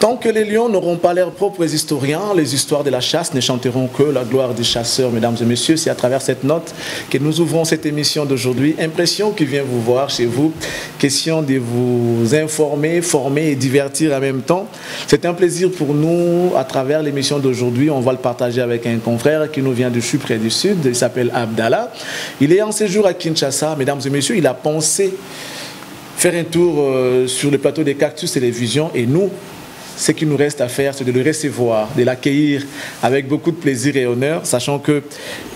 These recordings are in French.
Tant que les lions n'auront pas leurs propres historiens, les histoires de la chasse ne chanteront que la gloire des chasseurs, mesdames et messieurs. C'est à travers cette note que nous ouvrons cette émission d'aujourd'hui. Impression qui vient vous voir chez vous. Question de vous informer, former et divertir en même temps. C'est un plaisir pour nous à travers l'émission d'aujourd'hui. On va le partager avec un confrère qui nous vient du Chypre du Sud. Il s'appelle Abdallah. Il est en séjour à Kinshasa, mesdames et messieurs. Il a pensé faire un tour sur le plateau des Cactus Télévision et nous, ce qu'il nous reste à faire, c'est de le recevoir, de l'accueillir avec beaucoup de plaisir et honneur, sachant que,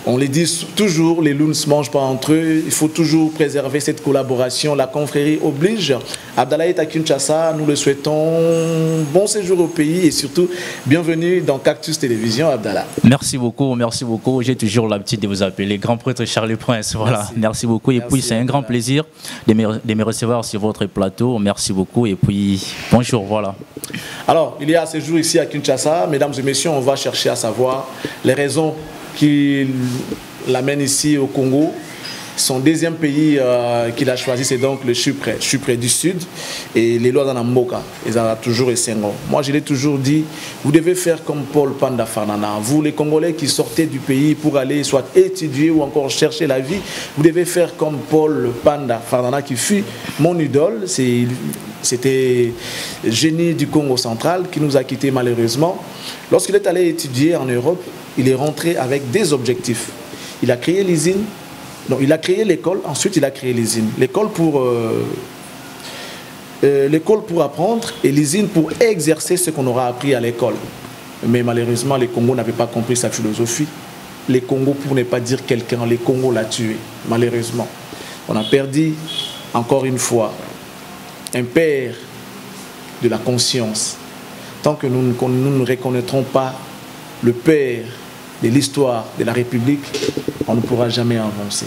on le dit toujours, les loups ne se mangent pas entre eux. Il faut toujours préserver cette collaboration. La confrérie oblige. Abdallah est à Kinshasa. Nous le souhaitons bon séjour au pays et surtout bienvenue dans Cactus Télévision, Abdallah. Merci beaucoup, merci beaucoup. J'ai toujours l'habitude de vous appeler grand prêtre Charles Prince. Voilà, merci beaucoup. Et puis c'est un grand plaisir de me recevoir sur votre plateau. Merci beaucoup et puis bonjour, voilà. Alors, il y a ce jour ici à Kinshasa. Mesdames et messieurs, on va chercher à savoir les raisons qui l'amènent ici au Congo. Son deuxième pays qu'il a choisi, c'est donc le Chypre du Sud. Et les lois dans la Mboka, ils ont toujours essayé. Moi, je l'ai toujours dit, vous devez faire comme Paul Panda Farnana. Vous, les Congolais qui sortez du pays pour aller soit étudier ou encore chercher la vie, vous devez faire comme Paul Panda Farnana qui fut mon idole. C'était le génie du Congo central qui nous a quittés malheureusement. Lorsqu'il est allé étudier en Europe, il est rentré avec des objectifs. Il a créé l'usine. Donc, il a créé l'école, ensuite il a créé l'usine. L'école pour apprendre et l'usine pour exercer ce qu'on aura appris à l'école. Mais malheureusement, les Congos n'avaient pas compris sa philosophie. Les Congos, pour ne pas dire quelqu'un, les Congos l'ont tué, malheureusement. On a perdu, encore une fois, un père de la conscience. Tant que nous ne reconnaîtrons pas le père de l'histoire de la République, on ne pourra jamais avancer.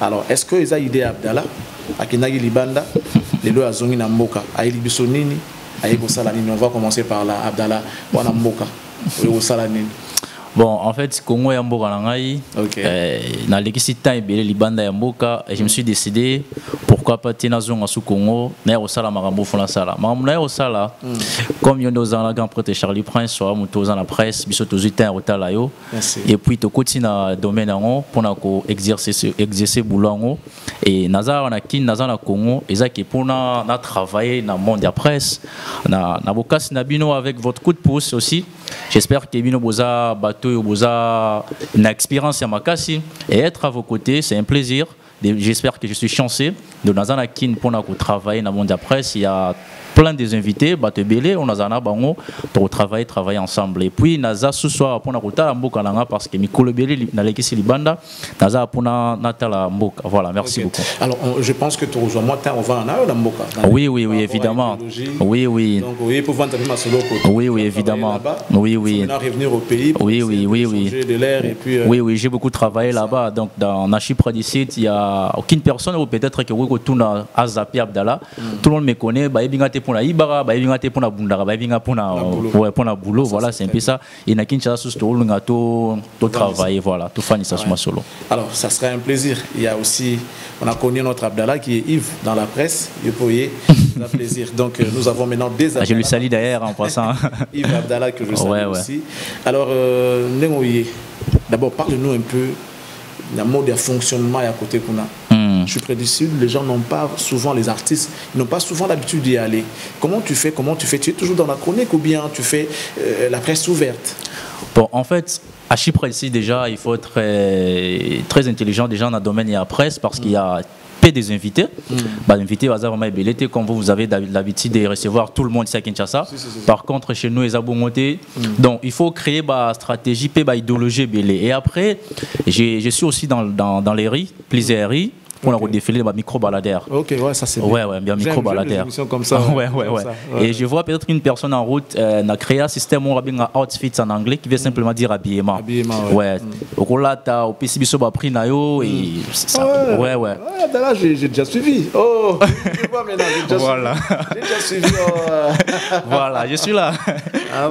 Alors, est-ce que Eza Ide Abdallah, Akinagi Libanda, les lois Zongi Namboka, Aïli Bissonini, Aïbo Salanini, on va commencer par là, Abdallah, Wanamboka, Aïbo Salanini. Bon, en fait, Congo et Mboka Nangai, dans l'excitant et Libanda et Mboka, je me suis décidé pourquoi pas tenir zone sous Congo, n'a au sala marambo fona sala. Marambo n'a au sala, comme yon dans la grand prêtre Charlie Prince, soit muto dans la presse, biso to zuita au talayo, et puis to continue domaine en pour na ko exercer boulot et nazar na kin nazar na Congo, ezaki pour na travailler dans monde de la presse, na bokas na bino avec votre coup de pouce aussi. J'espère que bino boza bateau boza une expérience à Makassi et être à vos côtés, c'est un plaisir. J'espère que je suis chanceux de Nazana Kin pour travailler dans le monde de la presse. Il y a plein des invités, on a pour travailler ensemble. Et puis, Naza ce soir pour parce que Mikolo Belé n'a l'équipe Libanda, Naza pour Natala Mboka. Voilà, merci beaucoup. Alors, je pense que tu rejoins moi, on va en Mboka. Oui, évidemment. Oui. Donc, oui, pour vendre ma solo. Oui, évidemment. Oui. Revenir au pays. Oui. De l'air et puis. Oui, j'ai beaucoup travaillé là-bas. Donc, dans la Chypre du Sud, il n'y a aucune personne, ou peut-être que vous retournez à Zapi Abdallah. Tout le monde me connaît. Pour la Ibara, pour la Bundara, pour la boulot, voilà, c'est un peu ça. Et na Kinshasa, tout travail, voilà, tout fan ça solo. Alors, ça serait un plaisir. Il y a aussi, on a connu notre Abdallah qui est Yves dans la presse. Il pourrait un plaisir. Donc, nous avons maintenant des Abdallah. Je lui salue d'ailleurs en passant. Yves Abdallah que je salue aussi. Alors, d'abord, parle-nous un peu du mode de fonctionnement à côté qu'on a. Je suis près du Sud, les gens n'ont pas souvent, les artistes, ils n'ont pas souvent l'habitude d'y aller. Comment tu fais? Tu es toujours dans la chronique ou bien tu fais la presse ouverte? Bon, en fait, à Chypre ici déjà, il faut être très intelligent déjà dans le domaine de la presse parce qu'il y a des invités. Invités, comme vous avez l'habitude de recevoir tout le monde ici à Kinshasa. Par contre, chez nous, ils ont monté. Donc, il faut créer une stratégie, une idéologie. Et après, je suis aussi dans les riz, plusieurs riz. On a défilé les micro-baladères. Ok, ouais, ça c'est bien. Ouais, bien micro-baladères. Comme ça. Ouais. Et je vois peut-être une personne en route, a créé un système où on a outfit en anglais qui veut simplement dire habillement. Ouais. Au là, tu as au PC Bisso pris Nayo et ça. Ouais. Là, j'ai déjà suivi. Oh, tu vois maintenant, j'ai déjà suivi. Voilà, je suis là.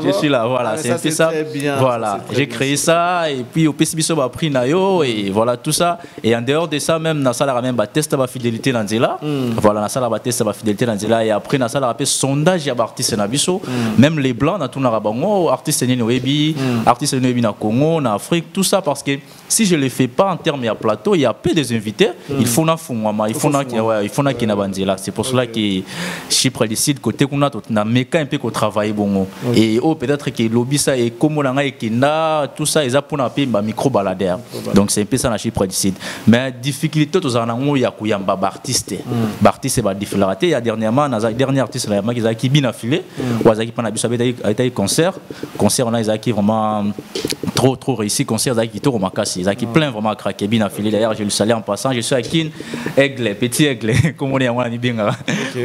Je suis là, voilà, c'est un peu ça. Voilà, j'ai créé ça et puis au PCBiso a pris Nayo et voilà tout ça. Et en dehors de ça, même Nassala a même test ma fidélité dans Zela. Voilà, Nassala a testé ma fidélité dans Zela et après Nassala a fait sondage à artistes Nabiso. Même les blancs, na tout na rabango, artistes Nénoébi, artistes Nénoébi na Congo, na Afrique, tout ça parce que si je le fais pas en termes de plateau, il y a peu des invités. Il faut na fungwama, il faut na kina banzela. C'est pour cela que Chypre décide côté qu'on a na meka un peu qu'on travaille bon. Et peut-être que lobby ça et comme on a et kina tout ça ils a pour na pa micro baladeur. Donc c'est un peu ça na Chypre décide. Mais difficulté tous en ango ya kuyamba artiste. Artiste ba difficulté. Il y a dernièrement na dernier artiste là qui a qui bien affilé. Wazaki pana biso a été concert on a Isaki vraiment trop réussi concert Isaki tout remarqué Isaki plein vraiment craqué bien affilé d'ailleurs je le salue en passant je suis à Kin aigle petit aigle comme on est en bien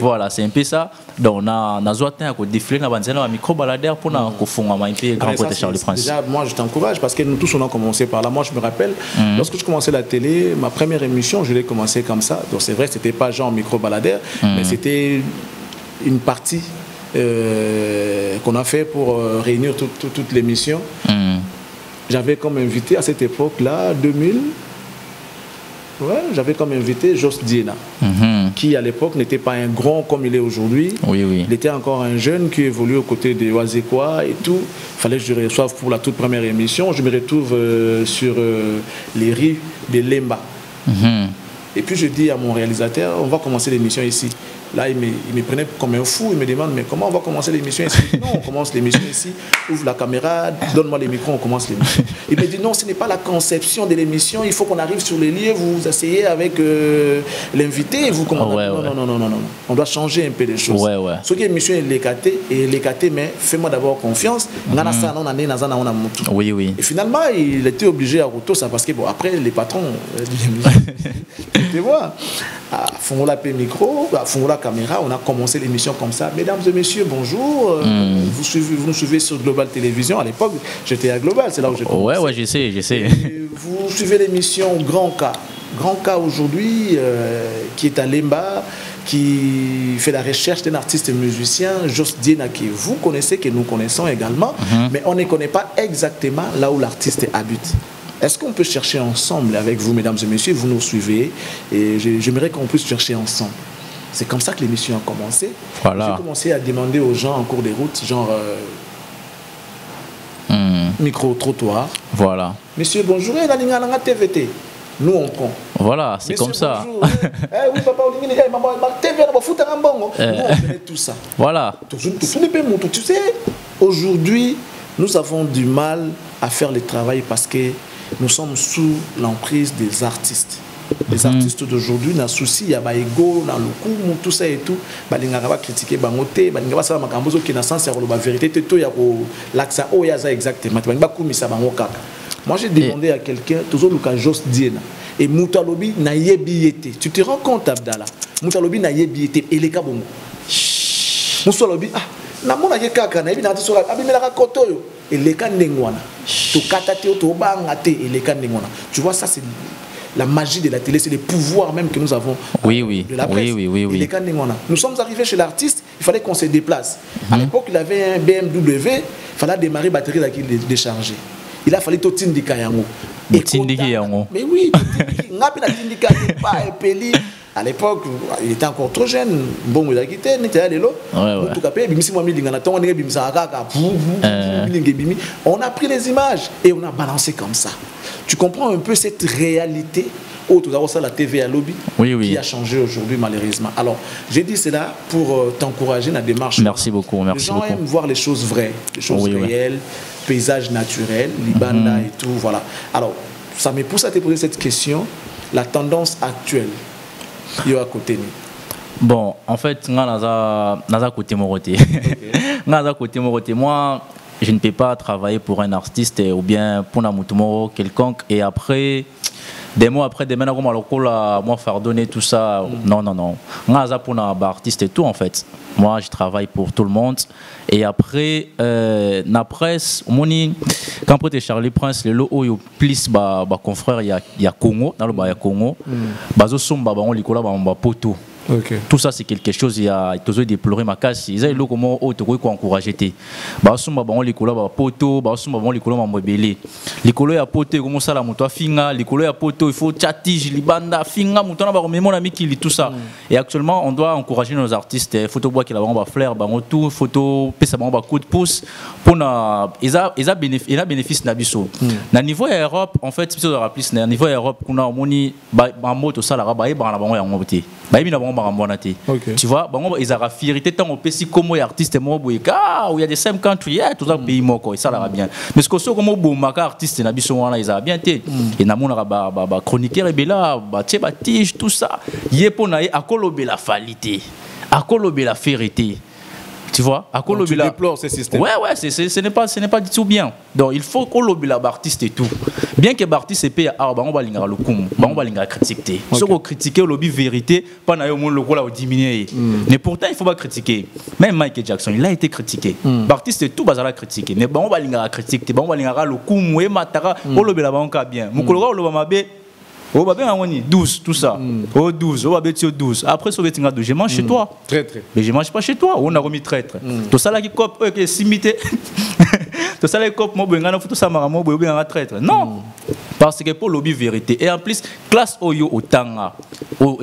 voilà c'est un peu ça donc on a zoatin à défiler na banzela micro baladeur pour na kofunga un peu grand côté Charles Prince. Déjà moi je t'encourage parce que nous tous on a commencé par là. Moi je me rappelle lorsque je commençais la télé ma première émission je l'ai commencé comme ça donc c'est vrai c'était pas genre micro baladeur mais c'était une partie qu'on a fait pour réunir toute l'émission. J'avais comme invité à cette époque-là, 2000, j'avais comme invité Jos Diena, qui à l'époque n'était pas un grand comme il est aujourd'hui. Il était encore un jeune qui évolue aux côtés de Wazekwa et tout. Il fallait que je le reçoive pour la toute première émission. Je me retrouve sur les rives de Lemba. Et puis je dis à mon réalisateur, on va commencer l'émission ici. Là, il me prenait comme un fou, il me demande, mais comment on va commencer l'émission ici? Non, on commence l'émission ici, ouvre la caméra, donne-moi les micros, on commence l'émission. Il me dit, non, ce n'est pas la conception de l'émission, il faut qu'on arrive sur les lieux, vous vous asseyez avec l'invité et vous commandez. Non, on doit changer un peu les choses. Ce qui est l'émission est l'écaté, mais fais-moi d'abord confiance. Et finalement, il était obligé à retourner ça parce que, bon, après, les patrons, tu vois, font la micro, font la caméra, on a commencé l'émission comme ça. Mesdames et messieurs, bonjour. Vous nous suivez sur Global Télévision. À l'époque, j'étais à Global, c'est là où j'ai commencé. Ouais, je sais. Et vous suivez l'émission Grand K. Grand K aujourd'hui, qui est à Lemba, qui fait la recherche d'un artiste musicien, Jos Diena, que vous connaissez, que nous connaissons également, mais on ne connaît pas exactement là où l'artiste habite. Est-ce qu'on peut chercher ensemble avec vous, mesdames et messieurs, vous nous suivez, et j'aimerais qu'on puisse chercher ensemble. C'est comme ça que l'émission a commencé. J'ai commencé à demander aux gens en cours de route, genre micro-trottoir. Voilà. Monsieur, bonjour, la TVT. Nous, on prend. Voilà, c'est comme ça. Bonjour, oui, papa, TV, on fait tout ça. Voilà. Tu sais, aujourd'hui, nous avons du mal à faire le travail parce que nous sommes sous l'emprise des artistes. Les artistes d'aujourd'hui n'ont souci, il y a des ego, dans le coup, tout ça et tout. Ils vont critiquer, ils vont qui n'a sens la vérité, il y a l'accent, exactement. Moi, j'ai demandé à quelqu'un, toujours Lucas Jos Diena, et Moutalobi n'a yébiété. Tu te rends compte, Abdallah? Moutalobi n'a yébiété, et les cabons. Moutalobi, na mona ke kaka na ebina tsoka abimela koto yo eleka ndengwana to kata te to banga te eleka ndengwana. Tu vois, ça c'est la magie de la télé, c'est le pouvoir même que nous avons de la presse. Eleka ndengwana. Nous sommes arrivés chez l'artiste, il fallait qu'on se déplace. À l'époque, il avait un BMW, il fallait démarrer batterie là qu'il décharger. Il a fallu tout tindika yango. Mais oui, ngapi na tindika pas epeli. À l'époque, il était encore trop jeune. Bon, il a quitté, il était allé là. On a pris les images et on a balancé comme ça. Tu comprends un peu cette réalité où tout d'abord ça la TV à lobby qui a changé aujourd'hui malheureusement. Alors, j'ai dit cela pour t'encourager dans la démarche. Merci beaucoup, merci beaucoup. Les gens aiment voir les choses vraies, les choses réelles, paysages naturels, Libanda et tout, voilà. Alors, ça me pousse à te poser cette question, la tendance actuelle. À côté. Bon, en fait, moi, je ne peux pas travailler pour un artiste ou bien pour un mouton quelconque et après, des mois après, des maintenant, moi, fardonner tout ça. Non. Moi, pour un artiste et tout, en fait. Moi, je travaille pour tout le monde. Et après, la presse, quand on est Charlie Prince, le lot où plus confrère, il y a Congo, dans le Congo. Bazo somba, on lit là, poto. Tout ça c'est quelque chose il y a toujours déploré ma casse ils ont comment autre quoi encourager té ba sumba ba on les couleurs ba poto ba sumba ba les couleurs mobile les couleurs ya poto comment ça la moto finga les couleurs ya poto il faut chattige libanda finga moto na ba mon ami qui tout ça et actuellement on doit encourager nos artistes photo bois qui la ba fleur ba tout photo pesa ba coup de pouce pour na ils a bénéfice na biso na niveau Europe en fait plutôt dans la plus na niveau Europe kuna moni ba moto ça la ba e ba na bango ya ngoté ba bi na bango ba mbona té tu vois bango ils a fierté tant au pesi comme artiste mo boyeka où il y a des 5 countries tout ça pays moko ça la bien mais ce que so comme bomaka artiste na biso wana ils a bien té et na mona ba chroniqueur et bela ba tie ba tige tout ça yepo na e akolobe la falité akolobe la fierté. Tu vois, à donc, tu déplores ce système. Ouais, ce n'est pas du tout bien. Donc il faut qu'on lobby l'artiste et tout. Bien que l'artiste paye à on va linga le coup, on va linga critiquer. Ce qu'on critique le lobby vérité, pas na yo mon logo là diminuer. Mais pourtant il faut pas critiquer. Même Michael Jackson, il a été critiqué. L'artiste et tout bazala critiquer. Mais on va linga critiquer, on va linga le coup moué matara, on lobby la banque bien. Mon collègue le va mabe oh bah bien 12 tout ça. Oh 12, oh bah 12. Après sur betinga 12, je mange chez toi. Traître. Mais je mange pas chez toi, on a remis traître. Tout ça là qui cop qui simité. Tout ça là qui cop mo benga na photo ça maramo bo bien traître. Non. Parce que pour lobby vérité et en plus classe oyo otanga.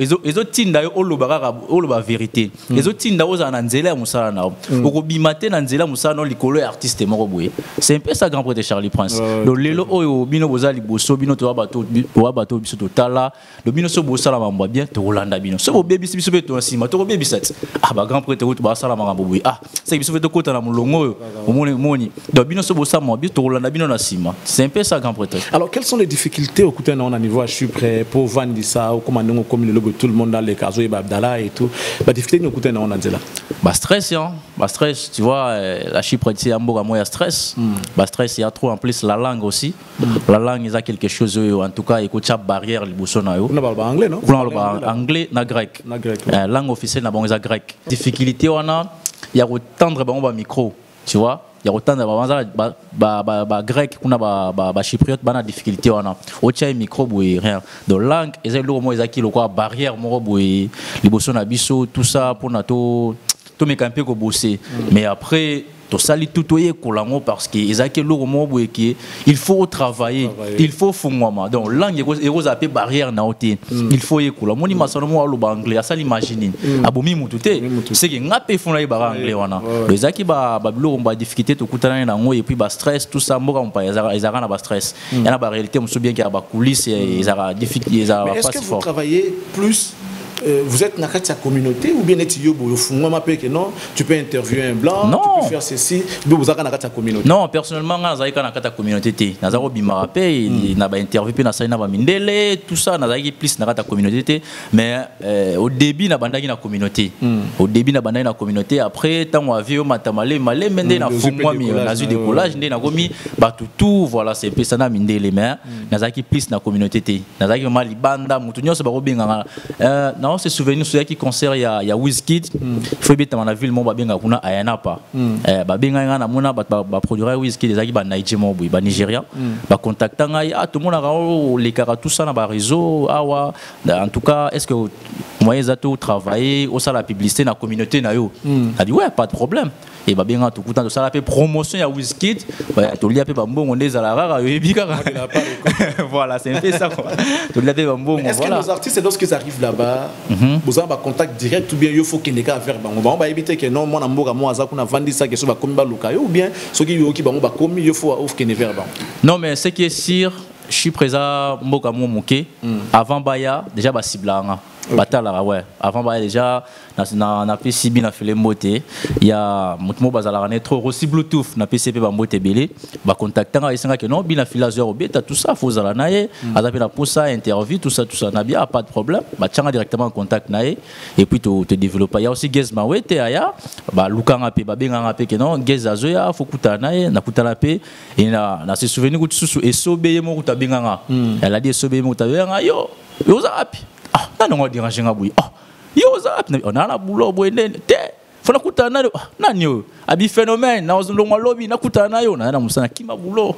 Ezo tinda yo oloba vérité. Ezo tinda oza na nzela musala na. Okobimate na nzela musala no likolo artiste moko boye. C'est un peu ça grand prêtre Charlie Prince. Le lelo oyo bino boza liboso bino to bato biso totala le bino so bosala mambo bien to Rolanda bino. So bo baby biso be to sima to baby set. Ah ba grand prêtre to basala mambo boye. Ah, c'est biso be to kota na mulongo o moni. Donc bino so bosala mambo bien to Rolanda bino na sima. C'est un peu ça grand prêtre. Alors quelles sont les difficultés au côté on a niveau je suis prêt pour vendre ça ou comme le logo tout le monde dans les casos et Abdallah et tout bah difficulté au côté on a dit là bah stress hein bah stress tu vois la Chypre ici à Mboga moi stress bah stress il y a trop en plus la langue aussi la langue il y a quelque chose en tout cas écoute chaque barrière le bousson na yo on parle anglais non on parle anglais na grec langue officielle na bon il y a grec difficulté on a il y a retendre ba micro tu vois il y a autant de grec qu'on a chypriote bana difficulté on a autre micro boy rien de langue et c'est le mot ezaki le quoi barrière mo boy liboso na biso tout ça pour na to me camper ko bosser mais après tout ça li tout oye kolango parce que ezaki le mot boy qui il faut travailler il faut fongwama donc langue eko zape barrière na oté il faut y kola moni masano mo lo anglais ça l'imaginer abomi mututé c'est que ngape fona ba anglais wana ezaki ba bilo ba difficulté to kutana na ngo et puis ba stress tout ça mboka mpa ezara na ba stress yana ba réalité muso bien qu'il y a ba coulisses ezara difficulté ezara pas fort. Est-ce que vous travaillez plus vous êtes dans la communauté ou bien non, tu peux interviewer un blanc, non. Tu peux faire ceci, vous êtes dans la communauté. Non, personnellement, je suis dans la communauté. Je suis interviewé dans Mindele, tout ça, je suis plus dans la communauté. Mais au début, je suis dans la communauté. Au début, je suis dans la communauté. Après, quand on a vu Matamale, Malé, je suis décollage, tout, voilà, c'est plus ça dans Mindele. Mais je suis plus dans la communauté. Je suis dans Malibanda, non, c'est souvenir sur qui concert il y a Wizkid il faut bien dans la ville mon babenga kuna ayana pas babenga ngana mona ba produire Wizkid des ba Nigeria ba Nigeria ba contacter ngai tout le monde a les cara tout ça dans ba réseau awa en tout cas est-ce que moyen za tout travailler au ça la publicité dans la communauté na yo a dit ouais pas de problème et babenga tout content de ça la fait promotion ya Wizkid to li a pe ba mbongo ndeza la rara yo bika voilà c'est un peu ça to li a pe ba mbongo voilà. Est-ce que nos artistes lorsqu'ils arrivent là-bas vous avez un contact direct ou bien il faut qu'il n'y ait qu'à faire on va éviter que non moi n'amboka moi ça qu'on a vendu ça que ça va comme baluka ou bien ce qui est qui va comme il faut qu'il n'y ait faire non mais ce qui est sûr je suis présent mboka mo moké avant baya déjà ba ciblanga batala ouais avant baya déjà na PCB na fait les motés il y a mutmo bazala na trop aussi bluetooth na PCB ba moté belé ba contacter nga isinga que non bina filazeur beta tout ça faut zala naé azapi na pour ça interview tout ça na bien pas de problème ba tchanga directement en contact naé et puis te développer il y a aussi Gez Mawete aya ba lukanga pe ba benga pe que non Gez azoya faut kutana naé na kutana pe et na se souvenir que susu et sobeye mo kutabinga nga elle a dit sobeye mo kutabinga yo zapi ah non on va déranger nga boui ah yo zapi on a la boulot boy te fona kutana nanyo abi phénomène na ozongo lobby na kutana yo na musana kima bulo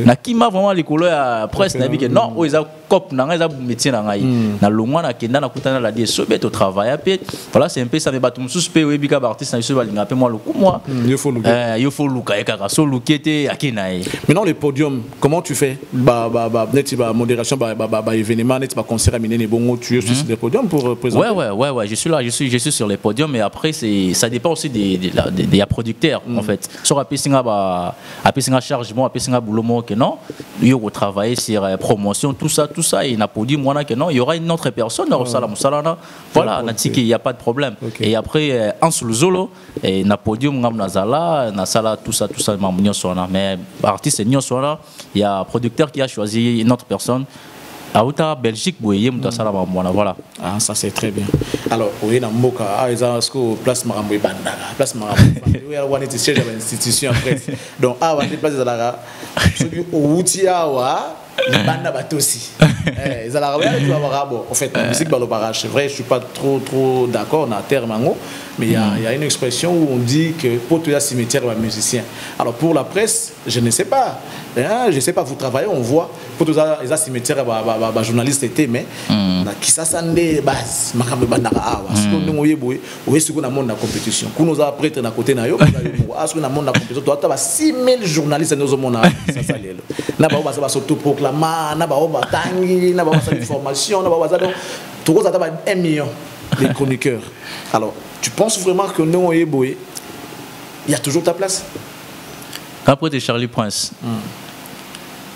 na kima vraiment likolo ya presse na bike non oza cop na nga za métier na ngai na longwa na kenda na kutana la die sobe to travail pe voilà c'est un peu ça me batum suspect we bika artiste na so balinga pe moi le coup moi il faut luka ekaka so lukete akina e maintenant le podium comment tu fais net modération événement net concert à minene bongo tu es sur le podium pour présenter ouais je suis là je suis sur les podiums mais après ça dépend aussi des producteurs en fait sur apesinga chargement apesinga boulot que non yo ko travailler sur promotion tout ça et na podium moi que non il y aura une autre personne dans sala musalana voilà na tiki il y a pas de problème et après en sous le solo et na podium ngam na zala na sala tout ça mamunyo sona mais artiste nyo sona il y a producteur qui a choisi une autre personne à Belgique boye muta sala mamona voilà ça c'est très bien alors oui na mboka ezasco place marambo banda place marambo we are one to share institution après donc on va place la celui au awa banda batosi ezala tu avoir bon en fait la musique balobarache c'est vrai je suis pas trop d'accord na terme mango mais il y a une expression où on dit que pour tout cimetière un musicien alors pour la presse je ne sais pas vous travaillez on voit pour tout ça cimetière journaliste était mais na kisasa nde base makambe bandaka awa siko ndongo yeboye oyesiko na monde na compétition kuno za prêtre na côté na yo asko na monde na compétition to ata ba 6000 journalistes nous mona ça lelo na ba ba s'autoproclama na ba batangi na ba sa information na ba za donc to ko za ta ba 1 million de chroniqueurs alors tu penses vraiment que ndongo yeboye il y a toujours ta place après de Charlie Prince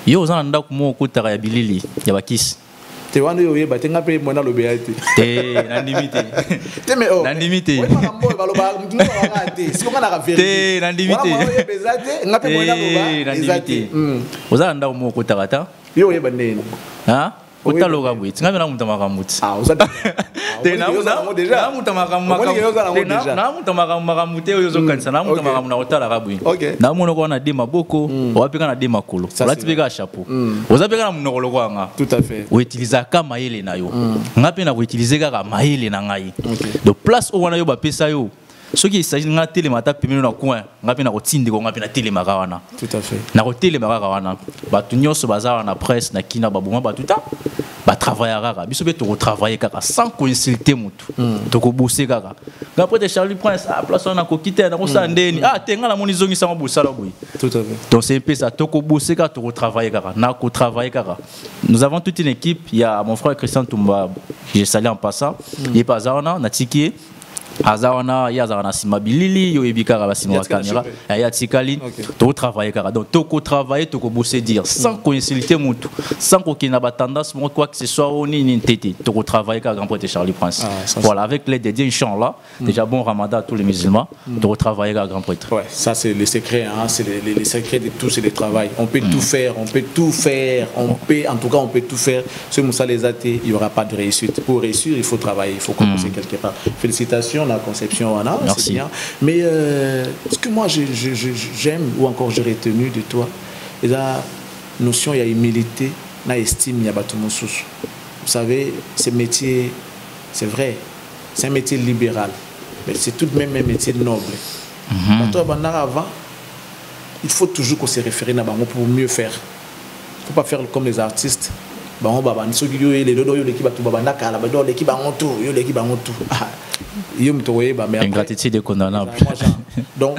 yo za nda ko mo ko tara ya bilili ya bakisi te wana yo yeba tenga pe mona lo beati te na limité te me oh na limité makambo baloba mtuno wakati siko kana ka vérité te na limité wana yo bezate ngape mona lo ba ezate oza nda mo ko tara yo yeba ndeni ha utaloga bwiti ngabe na muntu makamuti uzati te na muntu makamuti oyo zokanisa na muntu makamu na otala kabwi na mono ko na de maboko wapika na de makolo olatipika chapeau ozapika na munokolo kwanga tout à fait utiliser ka mayele na yo ngape na utiliser ka mayele na ngai de place o wana yo ba pesa yo soki il s'agit de télémata pemelo na coin ngapi na kotindi ko ngapi na télémaka wana tout à fait na ko télémaka wana batu nyonso baza na presse na kina babuma batuta ba travailler kaka biso be to travailler kaka sans consulter mutu to ko bosser kaka après de Charlie Prince à place on a ko quitter na ko sa ndeni tenga la moni zongi sama bosala boy tout à fait donc c'est un peu ça to ko bosser kaka to ko travailler kaka na ko travailler kaka nous avons toute une équipe il y a mon frère Christian Tumba j'ai salé en passant il est pas là na tiki azawana yazana simabilili yo ebikara basimo wa caméra ya tikali to travailler kara donc to ko travailler to ko bosser dire sans consulter mutu sans qu'aucune tendance quoi que ce soit oni ni tete to ko travailler kara grand poète Charlie Prince voilà avec l'aide de Dieu inchallah déjà bon Ramadan à tous les musulmans to ko travailler kara grand poète ouais ça c'est le secret hein c'est les secrets de tout c'est le travail on peut tout faire on peut en tout cas on peut tout faire ce Moussa les athées il y aura pas de réussite pour réussir il faut travailler il faut commencer quelque part félicitations la conception voilà c'est bien mais ce que moi j'aime ou encore j'ai retenu de toi et la notion il y a humilité na estime il y a batumosus vous savez ce métier c'est vrai c'est un métier libéral mais c'est tout de même un métier noble toi avant il faut toujours qu'on se réfère à bango pour mieux faire faut pas faire comme les artistes bango baba nsoki yo les dodo yo l'équipe batu baba nakala ba do l'équipe bango tout yo l'équipe bango tout ingratitude est condamnable. Donc,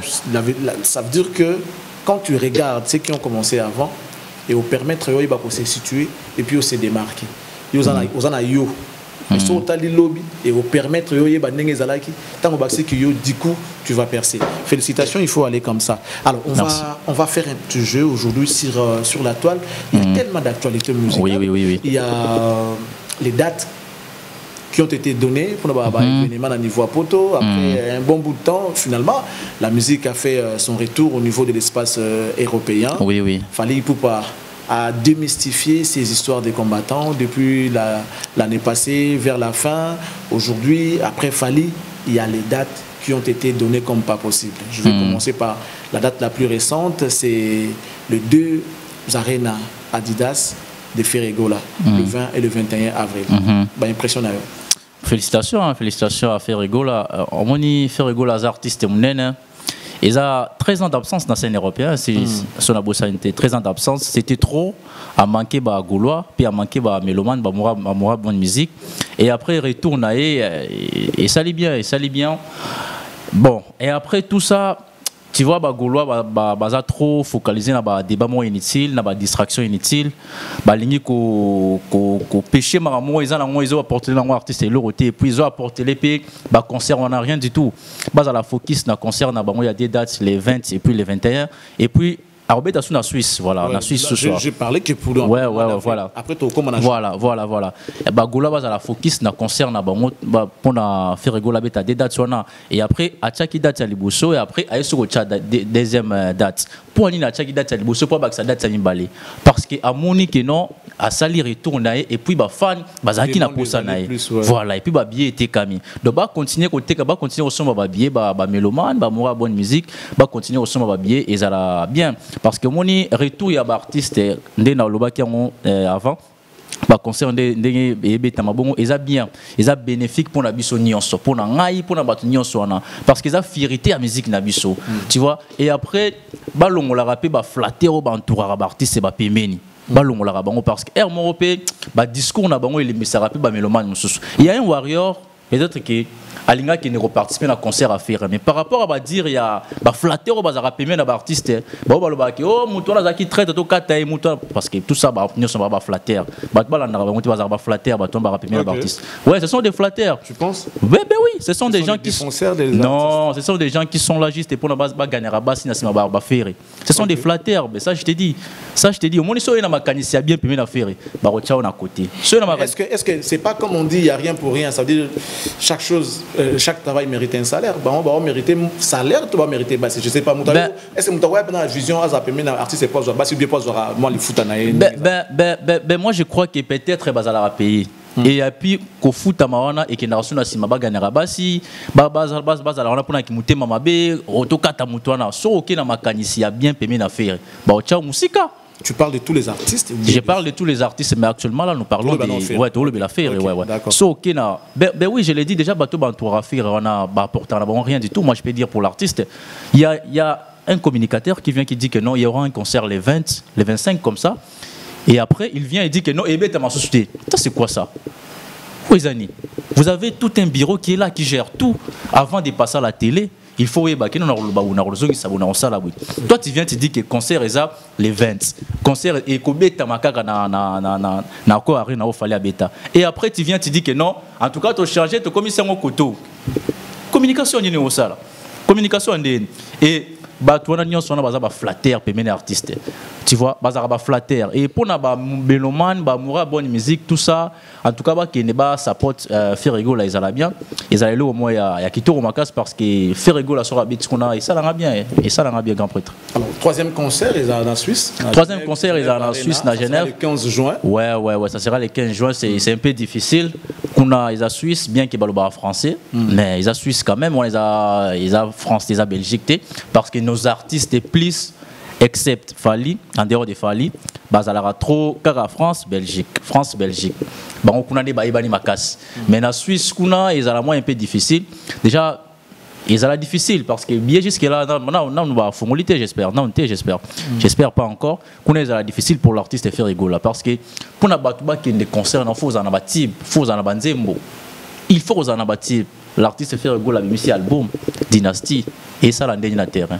ça veut dire que quand tu regardes ceux qui ont commencé avant, et au permettre de se situer et puis de se démarquer. Ils sont allés lobby et au permettre du coup tu vas percer. Félicitations, il faut aller comme ça. Alors on va faire un petit jeu aujourd'hui sur la toile. Il y a tellement d'actualités musicales. Oui. Il y a les dates qui ont été donnés pour l'événement à niveau à Poto. Après un bon bout de temps, finalement, la musique a fait son retour au niveau de l'espace européen. Fallait Poupa a démystifié ces histoires des combattants depuis l'année passée vers la fin. Aujourd'hui, après Fali, il y a les dates qui ont été données comme pas possible. Je vais commencer par la date la plus récente, c'est le 2 Arena Adidas de Ferregola, le 20 et le 21 avril. Impressionnant. félicitations à Ferrigo là. On m'a dit Ferrigo les artistes monnaie. Ils ont 13 ans d'absence dans la scène européenne. Son absence 13 ans d'absence. C'était trop à manquer à Gaulois, puis à manquer à Mélomane, à Moura bonne musique. Et après, il retourne et ça allait bien. Bon, et après tout ça, tu vois, Gaulois, ils trop focalisé sur des débats inutiles, sur des distractions inutiles. Ils ont péché, ils ont apporté les artistes et puis ils ont apporté les pays, concert, on n'a rien du tout. Ils ont la focus dans le concert, il y a des dates, les 20 et puis les 21. Et puis, Arbet dans la Suisse, voilà, la Suisse ce soir. J'ai parlé que pour le. Ouais, voilà. Après, tu comment voilà. Et Gola va à la focus na concert na bango pour na faire Gola beta des dates sona et après à chaque date à Liboso et après à sur deuxième date. Pour aller na chaque date à Liboso pour que ça date à Nimbali parce que à Monique non à salir retourne et puis fan bazaki na posa na voilà et puis billet était cami. Donc continuer côté continuer au son billet mélomane moura bonne musique continuer au son billet et ça la bien. Parce que mon retour, il y a des artistes qui ont avant. Les concerts ils bien, ils sont bénéfiques pour la biso nyonso, pour la ngai, pour la batu nyonso parce qu'ils ont fierté à musique na biso, tu vois. Et après, balongo la rapé ba flatter au entourage artiste ba pemeni. Balongo la rabango parce que air européen, ba discours na bango il me rapé ba mélomane mususu. Il y a un warrior peut-être que Alinga qui ne reparticipe à un concert à faire mais par rapport à dire il y a flatter au bazar payé na artiste oh mutola zaki traite to kata et mutola parce que tout ça ne sont pas flatter bazar flatter tomba payé na artiste ouais ce sont des flatteurs tu penses oui ce sont des gens qui sont non ce sont des gens qui sont là juste pour la base gagner à base na sima ba faire ce sont des flatteurs mais ça je te dis au moins ils sont na makanisi bien payé na faire ba rotia na côté est-ce que c'est pas comme on dit il y a rien pour rien ça veut dire chaque chose chaque travail mérite un salaire. On va mériter salaire, tu vas mériter. Je sais pas, est-ce que tu as une vision à un artiste et pas ou bien pas moi les foot moi je crois que peut-être bazala payer. Et puis qu'au foot amawana et que narration na sima baganera basi bazala wana pona ki mutema mabe otokata mutwana so ok na makanisi ya bien payé na faire. Ba ocha musika. Tu parles de tous les artistes? Je parle de tous les artistes, mais actuellement là nous parlons de ouais, tout le bel affaire, ouais. So ok na, ben oui, je l'ai dit déjà, bateau bantoura faire, on a apporté rien du tout. Moi je peux dire pour l'artiste, il y a un communicateur qui vient qui dit que non, il y aura un concert les 20, les 25 comme ça, et après il vient et dit que non, et ben t'as ma société. Ça c'est quoi ça? Vous avez tout un bureau qui est là, qui gère tout avant de passer à la télé. Il faut toi tu viens te dire que concert est les 20 concert et kobeta makaka na ko arena au fallait beta et après tu viens te dire que non en tout cas tu changer tu commission au koto communication ni au sala communication et tu as nyonso na baza flatter pemene artiste tu vois baza flatter et pour na ba mélomane ba moura bonne musique tout ça en tout cas qui ne ba support Ferrigo là ils allaient bien ils allaient au moins ya kitoro makas parce que Ferrigo là sera bit qu'on a et ça l'a bien grand prêtre. Alors troisième concert ils allaient en Suisse. Troisième concert ils allaient en Suisse à Genève le 15 juin. Ouais ça sera le 15 juin c'est un peu difficile qu'on a ils a Suisse bien qu'ils baloba français mais ils a Suisse quand même ils a France ils a Belgique parce que nos artistes plus except Fali en dehors de Fali bazalara trop car France Belgique bon on a des baïbani makas mais la Suisse kuna ils ont moins un peu difficile déjà ils ont difficile parce que bien jusque là on va formalité j'espère j'espère pas encore qu'on est difficile pour l'artiste faire rigoler parce que pour na batuba qui ne concerne faut en abatib faut en abanzembo il faut en abatib l'artiste faire rigoler musique album dynastie et ça l'année na terrain.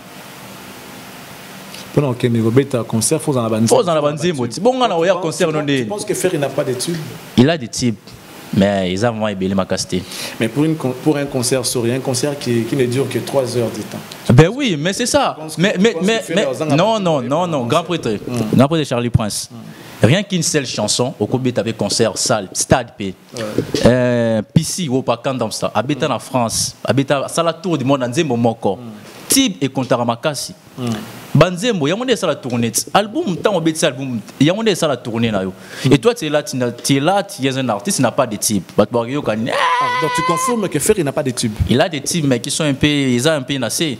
Pendant que Nérobeta concert, faut en avancer. Faut en avancer, bon, on a un concert non. Je pense que Ferry n'a pas de tube. Il a des tubes, mais ils ont vraiment ébélé ma casté. Mais pour un concert sorry, un concert qui ne dure que 3 heures du temps. Ben oui, mais c'est ça. Mais non, grand prêtre Charlie Prince. Rien qu'une seule chanson, au Kobe avec concert salle, stade P. PC ou pas Kandamsta, habite en France, habite à la tour du monde en Zembo Moko. Tib et Kontaramakasi. Banzembo, il y a monté ça la tournée. Album, tant au bêtise album, il y a monté ça la tournée là. Et toi tu es là, tu es un artiste, il n'a pas de type. Donc tu confirmes que Ferry n'a pas de tube. Il a des types mais qui sont un peu, ils ont un peu nassé.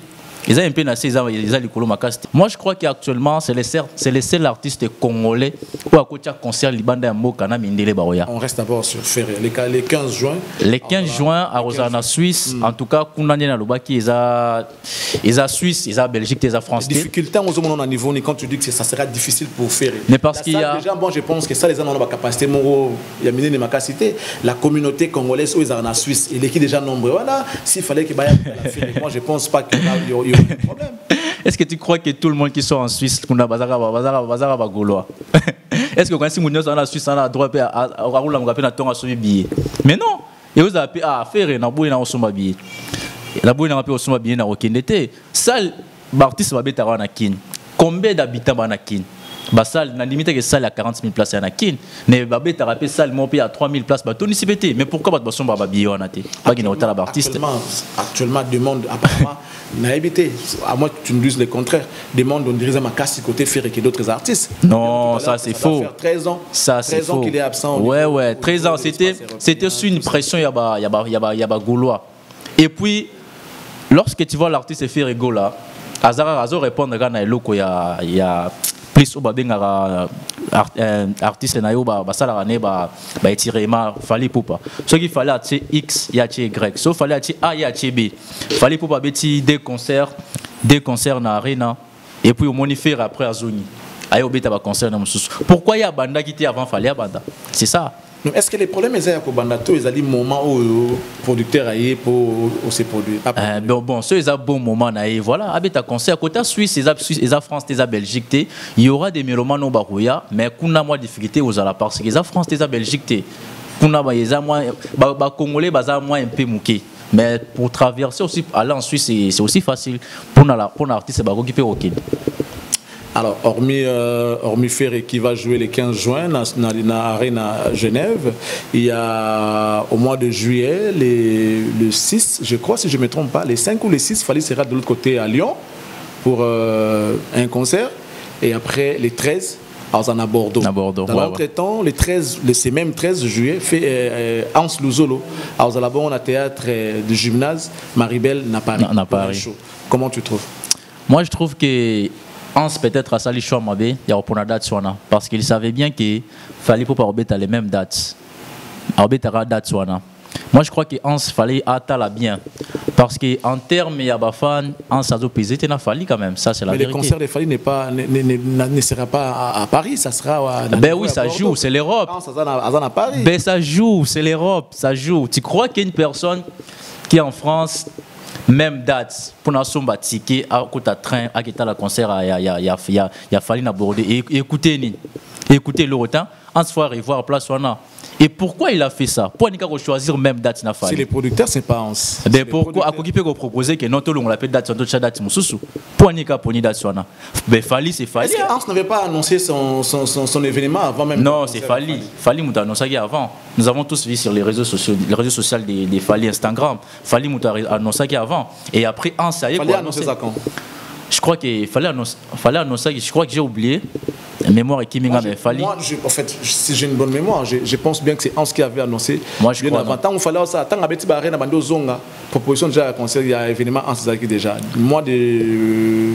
Ils ont un peu nassé, ils ont les couleurs macas. Moi, je crois qu'actuellement, c'est les seuls artistes congolais qui ont un concert Libanda et Mokana Mindele Baroya. On reste d'abord sur Ferré. Les 15 juin. Les 15 juin à Rosana, Suisse. En tout cas, Kounania Lobaki, ils ont Suisse, ils ont Belgique, ils ont France. Les difficultés aux moment à niveau, quand tu dis que ça sera difficile pour Ferré. Mais parce qu'il y a. Déjà, bon, je pense que ça, les gens ont la capacité. Il y a une capacité. La communauté congolaise, où ils sont en Suisse, il est déjà nombreux. Voilà, s'il fallait qu'il y ait la Ferré, moi, je ne pense pas qu'il y ait un problème. Est-ce que tu crois que tout le monde qui sont en Suisse, qu'on a bazara bagolois? Est-ce que quand si nous sommes en Suisse, on a droit à rouler un peu à sauver billet? Mais non, et vous avez à faire un aboué dans son billet. La bouée n'a pas son billet dans aucun été. Ça, l'artiste va être à Kin. Combien d'habitants à Kin? Basal, na limite que salle à 40 000 places à Nakin, mais babé t'as rappelé salle mon pays à 3 000 places, bah Tony CBT. Mais pourquoi bah son baba billet en athée? Pas qu'il n'a autant d'artistes. Actuellement, demande apparemment n'a habité. À moi tu me dises le contraire. Demande on dirait ma casse côté Ferré que d'autres artistes. Non, ça c'est faux. 13 ans. Ça c'est faux. 13 ans qu'il est absent. Ouais, 13 ans. C'était sur une pression y a Gaulois. Et puis lorsque tu vois l'artiste Ferré Gola, Azara Razo répondre quand il y a plus au babenga artiste na yo ba sala ne ba étirer ma fallait poupa ce qu'il fallait acheter X y acheter Y sauf fallait acheter A y acheter B fallait poupa beti deux concerts na arena et puis au monifère après à zone ayo beta ba concert na mususu pourquoi y a banda qui était avant fallait banda c'est ça. Est-ce que les problèmes ils ont bandato ils allaient moment où producteur aille pour se produire bon ceux ils ont bon moment naïe voilà avec ta concert côté Suisse ils ont France ils ont Belgique il y aura des mélomanes au Barouya mais qu'on a moins de difficulté aux ala parce que ils ont France ils ont Belgique qu'on a ils ont moins congolais ils ont moins un peu mouqué mais pour traverser aussi aller en Suisse c'est aussi facile pour l'artiste bah qui peut ok. Alors, hormis Ferré qui va jouer le 15 juin dans l'Arena Genève, il y a au mois de juillet, le 6, je crois, si je ne me trompe pas, les 5 ou les 6, Fally sera de l'autre côté à Lyon pour un concert. Et après, les 13, à Bordeaux. Dans l'entretemps, ces mêmes 13 juillet, fait Hans Luzolo. Alors, on a théâtre du gymnase Maribel Napari. Comment tu trouves? Moi, je trouve que Hans peut-être à Sali Chouamabé, il y a une date soana parce qu'il savait bien qu'il fallait pas arbitrer les mêmes dates. Arbitrer la date soana. Moi je crois que Hans fallait attendre bien parce que en termes il y a des fans Hans a pesé il a fallu quand même ça c'est la vérité. Mais le concert de Fally ne sera pas à Paris, ça sera à ben oui, ça joue, c'est l'Europe. À Paris. Ben ça joue, c'est l'Europe, ça joue. Tu crois qu'une personne qui est en France même date pour nous sommes ticket à côté train à quitter le concert il y a fallu aborder écoutez l'autant en se faire revoir place on. Et pourquoi il a fait ça? Pourquoi il a choisir même date na fallu? Si les producteurs c'est pas Hans. Ben pourquoi à qui peut proposer que non tout le monde l'appelle date sur date mususu? Pourquoi il a poni date on? Ben fallu c'est fallu. Est-ce que Hans n'avait pas annoncé son événement avant même? Non, c'est Fally m'a annoncé avant. Nous avons tous vu sur les réseaux sociaux des Fally Instagram. Fally m'a annoncé avant et après Hans ça y est. Fallait annoncer ça quand? Je crois qu'il fallait annoncer, je crois que j'ai oublié. Mémoire qui m'a fallu. Moi, en fait, si j'ai une bonne mémoire, je pense bien que c'est Hans qui avait annoncé. Moi, je crois. Tant qu'il fallait ça, tant qu'il y avait une bande zonga, proposition déjà à concert, il y a événement Hans Zaki déjà. Mois de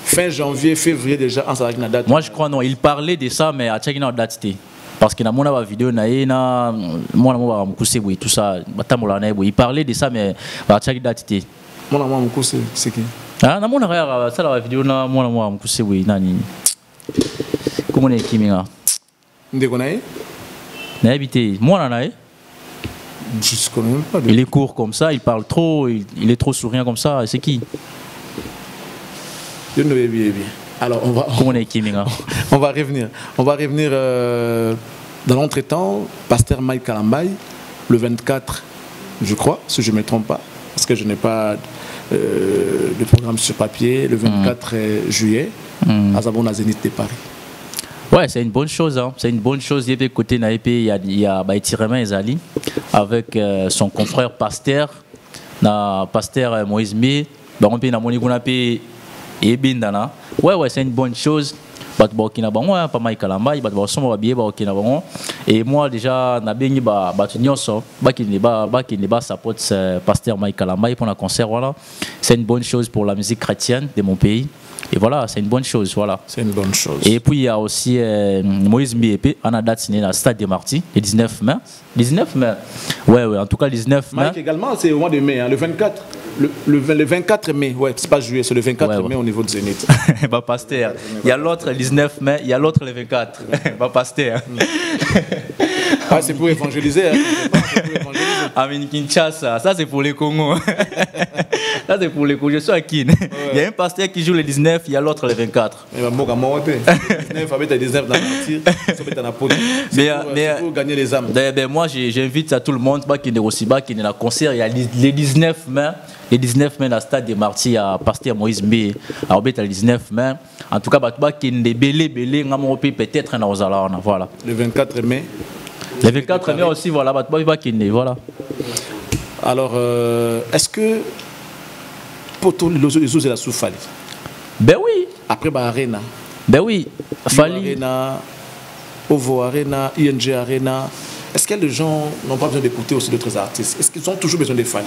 fin janvier, février déjà, Hans Zaki na date. Moi, je crois non. Il parlait de ça, mais à checker na date. Parce que dans mon vidéo, moi, tout ça, il parlait de ça, mais à checker date. Mon c'est qui? Ah, na mon arrière, ça la vidéo na moi, oui, nani. Comment est Kiminga? Ndekonaï? N'a habité. Moi, on a. Je ne connais même pas. Il est court comme ça, il parle trop, il est trop souriant comme ça. C'est qui? Je ne vais bien. Alors, on va. Comment est Kiminga? On va revenir. Dans l'entretemps, Pasteur Mike Kalambay, le 24, je crois, si je ne me trompe pas, parce que je n'ai pas de programme sur papier, le 24 juillet, à Zabona Zénith de Paris. Ouais, c'est une bonne chose. Hein. C'est une bonne chose. Il y a côté il y a Tirema Ezali avec son confrère Pasteur Moïse Mé. On peut ouais, c'est une bonne chose. Pas Mike Kalambay, pas Et moi déjà na bengi ba nyonso ba qui ne ba support pasteur Mike Kalamba pour un concert voilà. C'est une bonne chose pour la musique chrétienne de mon pays. Et voilà, c'est une bonne chose, voilà. C'est une bonne chose. Et puis il y a aussi Moïse Mbiepe, on a date signé à Stade des Martyrs, le 19 mai. 19 mai. Ouais, en tout cas le 19 mai. Mike également, c'est au mois de mai, hein, le 24. Le 24 mai, ouais, c'est pas juillet, c'est le 24 mai au niveau de Zénith. Bah pasteur. Il y a l'autre le 19 mai, il y a l'autre le 24. Bah pasteur. Ah, c'est pour évangéliser. Hein. Amin Kinshasa, ça c'est pour les Congo. Ça c'est pour les Congo. Je suis à Kin. Il y a un pasteur qui joue le 19, il y a l'autre le 24. Mais pour gagner les âmes. Moi j'invite à tout le monde qui ne aussi pas qui est dans le concert. Il y a le 19 mai. Le 19 mai, à Stade des Martyrs, à Pasteur Moïse Mbé, à le 19 mai. En tout cas, qui est belé, peut-être dans les voilà. Le 24 mai. Le 24 mai aussi, voilà, voilà. Alors, est-ce que Poto les autres la Soufali? Ben oui. Après Arena. Ben oui. Fali. Arena, Ovo Arena, ING Arena. Est-ce que les gens n'ont pas besoin d'écouter aussi d'autres artistes? Est-ce qu'ils ont toujours besoin de Fali?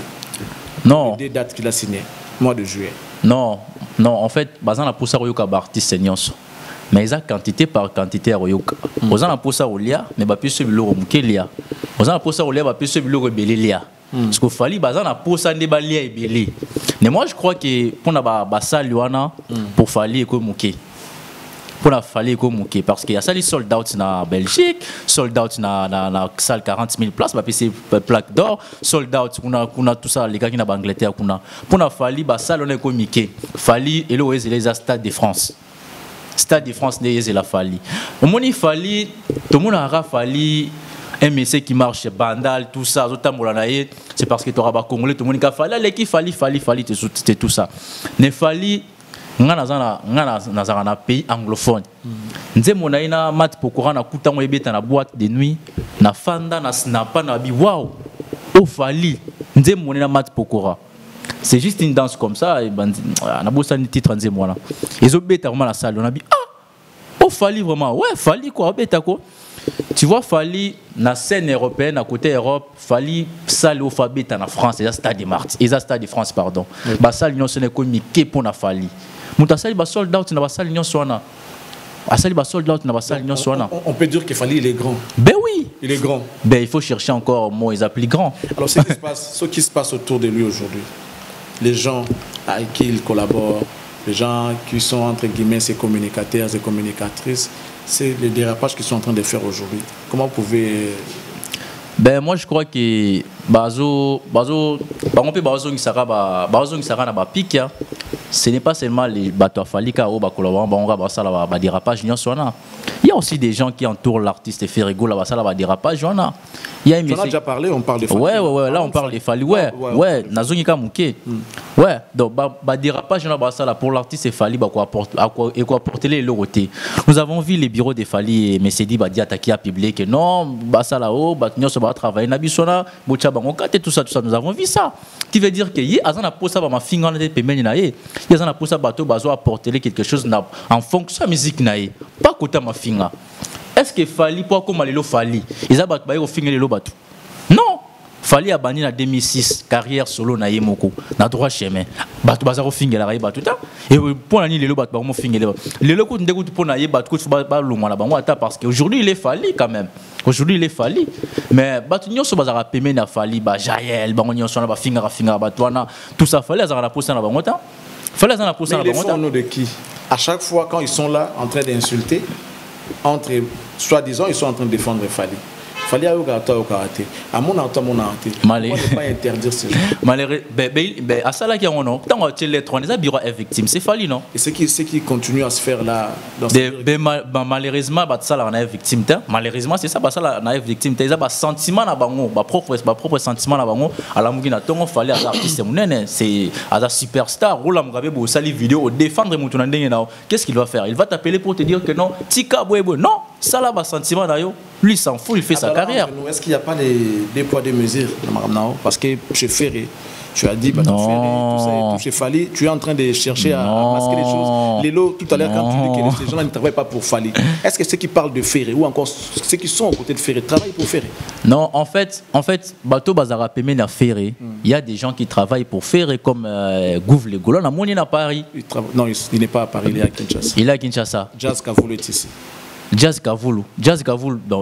Non. Des dates qu'il a signées, mois de juillet. Non, en fait, bazan la poussa royoka ba artiste nyonso. Mais ça quantité par quantité royoka. Bazan la poussa rolia, mais ba plus biloko mukelia. Bazan la poussa rolia ba plus biloko belélia. Parce que fali bazan la poussa ndeba lia ebelé. Mais moi je crois que pour na ba saliwana pour fali ko muké. Pour la fallait comme parce qu'il y a ça les sold out na Belgique, sold out na salle 40 000 places, bah c'est plaque d'or, sold out on a tout ça les gars qui na Angleterre kuna. Pour la fallait bah salle on est comme fallait et le les Stade de France. Stade de France n'est la fallait. Au moins il fallait tout le monde a fallait un message qui marche bandal tout ça c'est parce que tu auras pas congolais tout le monde a fallait les qui fallait c'était tout ça. Ne fallait nga na na pays anglophone nze monaina mat pokora na kutango ebeta na boîte de nuit na fanda na snapa na bi wow o fali nze monaina mat pokora c'est juste une danse comme ça et na bossa ni titre nze mona ezo beta vraiment la salle on a bi o fali vraiment ouais fali quoi beta ko tu vois fali na scène européenne à côté Europe fali salle au fabeta na France et Stade des Martyrs et Stade de France pardon ba salle non ce n'est comme qui pour na fali Moutasali ba sold out na ba salle union soana. Asali ba sold out na ba salle union soana. On peut dire que Fali il est grand. Ben oui, il est grand. Ben il faut chercher encore mots ils appellent grand. Alors ce qui se passe autour de lui aujourd'hui. Les gens avec qui il collabore, les gens qui sont entre guillemets ses communicateurs et communicatrices, c'est les dérapages qu'ils sont en train de faire aujourd'hui. Comment vous pouvez ben moi je crois que bazo qui sera na ba pique. Ce n'est pas seulement les bateaux Falika ou ba dérapage. Il y a aussi des gens qui entourent l'artiste Ferrigo là ba dérapage. Il y a on a déjà parlé, on parle de Fali. Ouais, là on parle de Fali. Ouais, Nazongika Mouké. Ouais, donc ba dérapage pour l'artiste Fali ba quoi apporter les logotés. Nous avons vu les bureaux de Fali et Messedi Badiata qui a publié que non, ba ça là-haut, ba nyo va travailler na bisona, bocha bango kate tout ça nous avons vu ça. Qui veut dire que y azana posa ba ma finga na pemeni na ye. Y azana posa bateau bazo apporter quelque chose en fonction de musique na ye. Pas côté ma finga. Est-ce que Fali pour comme le Fali ils a battu au finga le bateau? Non. Fali a banni en 2006 carrière solo na yemoko na droit chemin. Bateau bazaro finga la bateau ta. Et pour la ni le bateau ba mo finga le coup ndeko pour na ye bateau ba lo mona bango ata parce que aujourd'hui il est Fali quand même. Aujourd'hui il est Fali mais bateau nyonso bazara pemé na Fali ba Jaël bango nyonso na ba finga bateau na tout ça Fali azara posa na bango ta. Fali azara posa na bango ta. Au nom de qui? À chaque fois quand ils sont là en train d'insulter entre soi-disant ils sont en train de défendre Fali. Fali a eu au karaté. À mon art, mon art. On ne peut pas interdire ces gens. Malheureux, à ça là qui on a. Tant que les trois, les bureaux est victime, c'est Fali non? Et ce qui continue à se faire là. Malheureusement, ça là on est victime. Malheureusement, c'est ça, ça là on est victime. Ils ont un sentiment na bango, propre sentiment na bango. À la mugina, tant Fali à l'artiste, c'est à superstar. Rola Mugabe pour sali vidéo défendre Moutounandé. Qu'est-ce qu'il va faire? Il va t'appeler pour te dire que non, Tika Boebo, non. Ça là, sentiment na yo. Lui, il s'en fout, il fait sa carrière. Est-ce qu'il n'y a pas des poids, des mesures parce que chez Ferré, Tu as dit Bateau Ferré, tout ça et tout chez Fali. Tu es en train de chercher à masquer les choses. Lélo, tout à l'heure, quand tu dis que ces gens-là ne travaillent pas pour Fali, est-ce que ceux qui parlent de Ferré ou encore ceux qui sont aux côtés de Ferré travaillent pour Ferré? Non, en fait, Bateau Bazara Pemé na Ferré, il y a des gens qui travaillent pour Ferré comme Gouv Legola. La Mouni à Paris. Non, il n'est pas à Paris, il est à Kinshasa. Il est à Kinshasa. Jazz Kavoulou est ici. Jazz Kavoulou,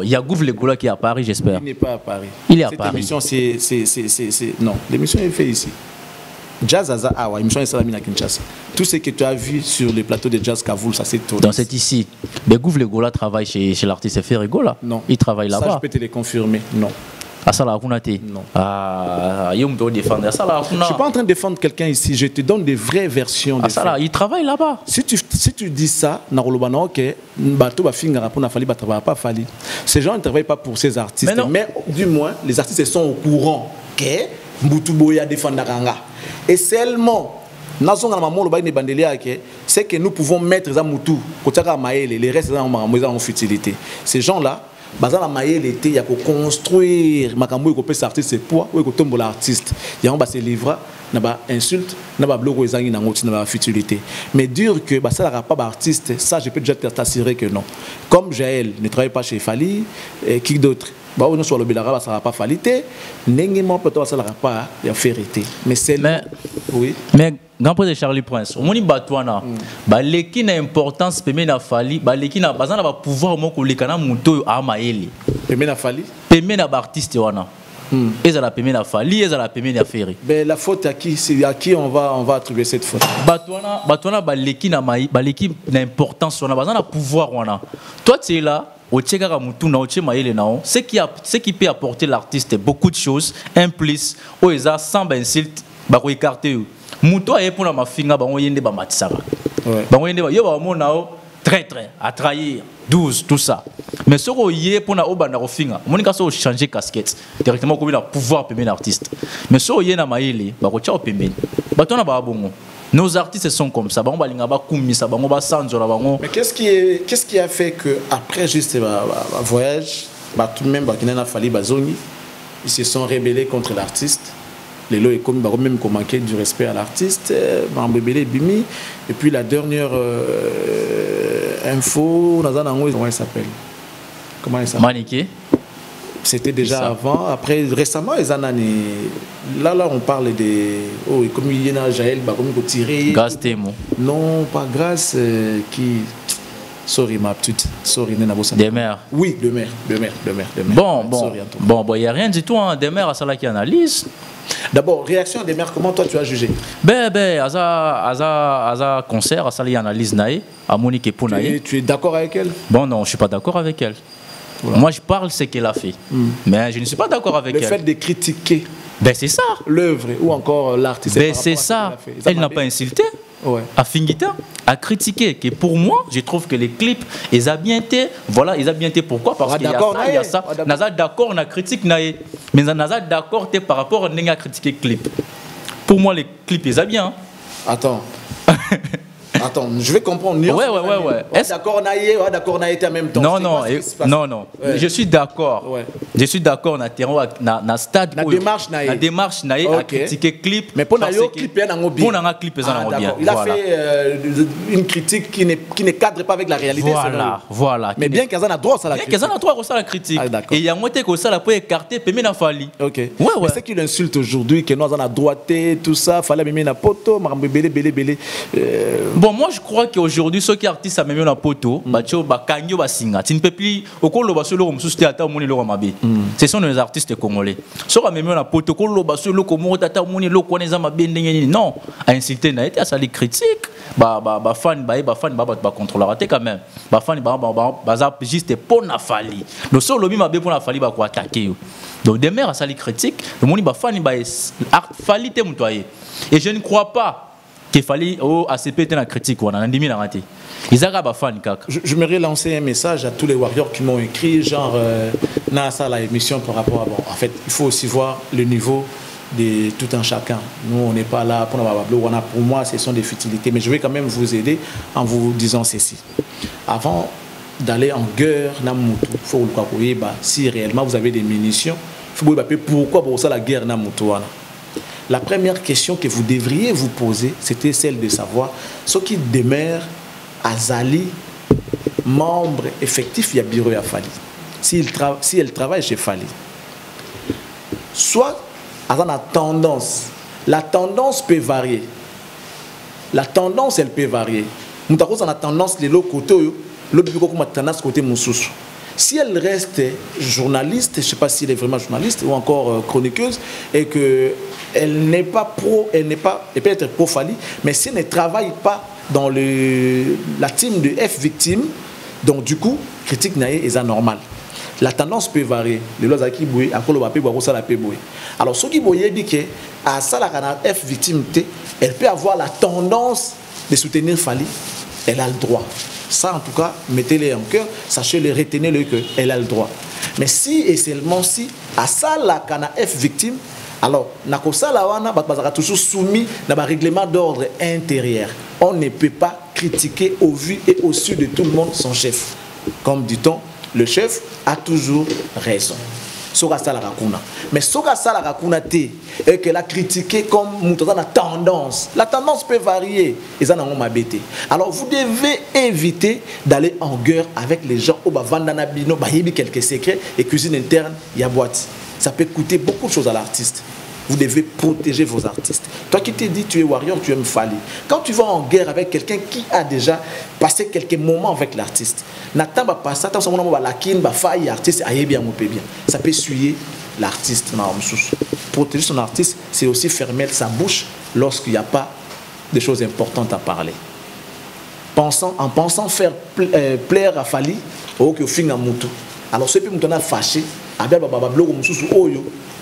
il y a Gouv Legola qui est à Paris, j'espère. Il n'est pas à Paris. Il est à Cette Paris. Émission, non, l'émission est faite ici. Jazz Aza Awa, l'émission est salamine à Kinshasa. Tout ce que tu as vu sur les plateaux de Jazz Kavoulou, ça c'est tourné. Donc c'est ici. Mais Gouv Legola travaille chez l'artiste Ferré Gola. Non. Il travaille là-bas. Ça, je peux te le confirmer. Non. Ah, ça là, non. Ah, je ne suis pas en train de défendre quelqu'un ici. Je te donne des vraies versions. Ah, ça là, il travaille là-bas. Si tu dis ça, ces gens ne travaillent pas pour ces artistes. Mais du moins, les artistes sont au courant que Mboutou défend Naranga. Et seulement, c'est que nous pouvons mettre ça Moutou, les restes en futilité. Ces gens-là, bazala maïe l'été il y a pour construire makambo ko pesa artiste poids ou ko tombola artiste il y a on va se livrer na ba insulte na ba bloco ezangi na ngoti na ba futilité mais dire que ça la pas artiste ça je peux déjà t'assurer que non comme Jaël ne travaille pas chez Fali et qui d'autre bah on soit le bilara ça va pas falité n'engement peut-être ça la pas il y a vérité mais c'est oui mais grand prêtre de Charlie Prince on moni batwana ba leki na importance peme na Fali ba leki na bazana ba pouvoir moko lekana muto a maeli peme na Fali peme na ba artiste wana ezala peme na Fali ezala peme na Ferré ben la faute à qui c'est à qui on va attribuer cette faute batwana ba leki na mai ba leki na importance wana bazana pouvoir wana toi tu es là ce qui peut apporter l'artiste beaucoup de choses un plus où ils a sans insulte ba ko écarter muto aye pour ma finga ba yende ba matisaka ba yende ba yo ba monao très à trahir 12 tout ça mais ce ko yé pour na obanda ko finga monika so changer casquette directement comme il a pouvoir payer l'artiste mais so yé na maïli ba ko tcha opemeni ba tona ba bongo. Nos artistes sont comme ça. Mais qu'est-ce qui a fait que après juste un voyage, tout de même ils se sont rebellés contre l'artiste. Les lois et même manqué du respect à l'artiste, et puis la dernière info, comment il s'appelle? Maniqué. C'était déjà avant. Après, récemment, là, on parle de. Oh, comme il y a Jaël, comme il faut tirer. Grâce Témo. Non, pas grâce qui. Sorry, ma petite. Sorry, des mères. Oui, de mères. Bon, il n'y a rien du tout. Hein. Des mères, à cela qui analyse. D'abord, réaction des mères, comment toi tu as jugé? Aza concert, à cela qui analyse naïe, à Monique et Pounaï. Tu es d'accord avec elle? Bon, non, je ne suis pas d'accord avec elle. Voilà. Moi, je parle ce qu'elle a fait. Mais je ne suis pas d'accord avec elle. Le fait de critiquer c'est ça. L'œuvre ou encore l'artiste. C'est ça. Elle n'a pas insulté. Ouais. À Fingita, à critiquer. Que pour moi, je trouve que les clips, ils ont bien été. Voilà, ils ont bien été. Pourquoi? Parce qu'il y a ça. Naza d'accord, on a critique. Mais Naza d'accord par rapport à critiquer clip. Pour moi, les clips, ils ont bien. Attends. Attends, je vais comprendre. Ouais. D'accord, on a été en même temps. Non. Ouais. Je suis d'accord. Ouais. Je suis d'accord na stade. La démarche naïe à critiquer clip. Mais pour na clip, il a fait une critique qui ne cadre pas avec la réalité. Voilà. Mais bien qu'Azan a droit à la critique. Bien qu'Azan a droit à la critique. Et il y a moitié que ça la peut écarter, puis na Fali. Ok. Ouais. C'est qu'il insulte aujourd'hui que nous avons droité, tout ça, fallait même na poto, belé. Bon, moi je crois qu'aujourd'hui, ceux qui artistes à même la poto, tu ne peux plus. Ce sont les artistes congolais. Ceux qui même la poto, non, à insulter, à ça les critiques. Fan, contrôler quand même. Fan, juste pour la Fali. Le seul lobby m'a bien pour la Fali, pour attaquer. Donc, des mères à ça les critiques. Le monde fan, Fali te moutoyer. Et je ne crois pas qu'il fallait ACP était la critique ou on a dimi la raté. Ils ont fan kaka. J'aimerais lancer un message à tous les warriors qui m'ont écrit genre ça la émission par rapport à en fait, il faut aussi voir le niveau de tout un chacun. Nous on n'est pas là pour pour moi ce sont des futilités mais je vais quand même vous aider en vous disant ceci. Avant d'aller en guerre namutu, faut si réellement vous avez des munitions, faut pourquoi pour ça la guerre namutu. la première question que vous devriez vous poser, c'était celle de savoir ce qui demeure à Zali, membre effectif du bureau à Fali. Si elle travaille chez Fali. Soit, à la tendance peut varier. La tendance, elle peut varier. Nous avons la tendance, l'autre côté, côté Moussous. Si elle reste journaliste, je ne sais pas si elle est vraiment journaliste ou encore chroniqueuse, et qu'elle n'est pas pro, elle peut être pro Fali, mais si elle ne travaille pas dans la team de F victime, donc du coup, critique naïe est anormal. La tendance peut varier. Alors, ce qui veut dire que à ça, la F victime, elle peut avoir la tendance de soutenir Fali, elle a le droit. Ça, en tout cas, mettez-les en cœur, sachez-le, retenez-le qu'elle a le droit. Mais si et seulement si, à ça, la F victime, alors, Nakosa Lawana va toujours soumis à un règlement d'ordre intérieur. On ne peut pas critiquer au vu et au su de tout le monde son chef. Comme dit-on, le chef a toujours raison. Mais ce que et qu'elle a critiqué comme la tendance peut varier. Alors vous devez éviter d'aller en guerre avec les gens au Vandanabino, quelques secrets et cuisine interne, il y a boîte. Ça peut coûter beaucoup de choses à l'artiste. Vous devez protéger vos artistes. Toi qui t'es dit tu es warrior, tu aimes Fali. Quand tu vas en guerre avec quelqu'un qui a déjà passé quelques moments avec l'artiste, ça peut suyer l'artiste. Protéger son artiste, c'est aussi fermer sa bouche lorsqu'il n'y a pas de choses importantes à parler. En pensant faire plaire à Fali, alors ceux qui sont fâchés,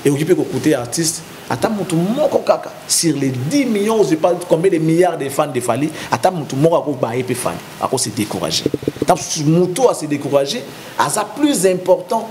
et occupé de côté artiste, sur les 10 millions, je ne sais pas combien de milliards de fans de Fali, se décourager. Tant se décourager, c'est plus important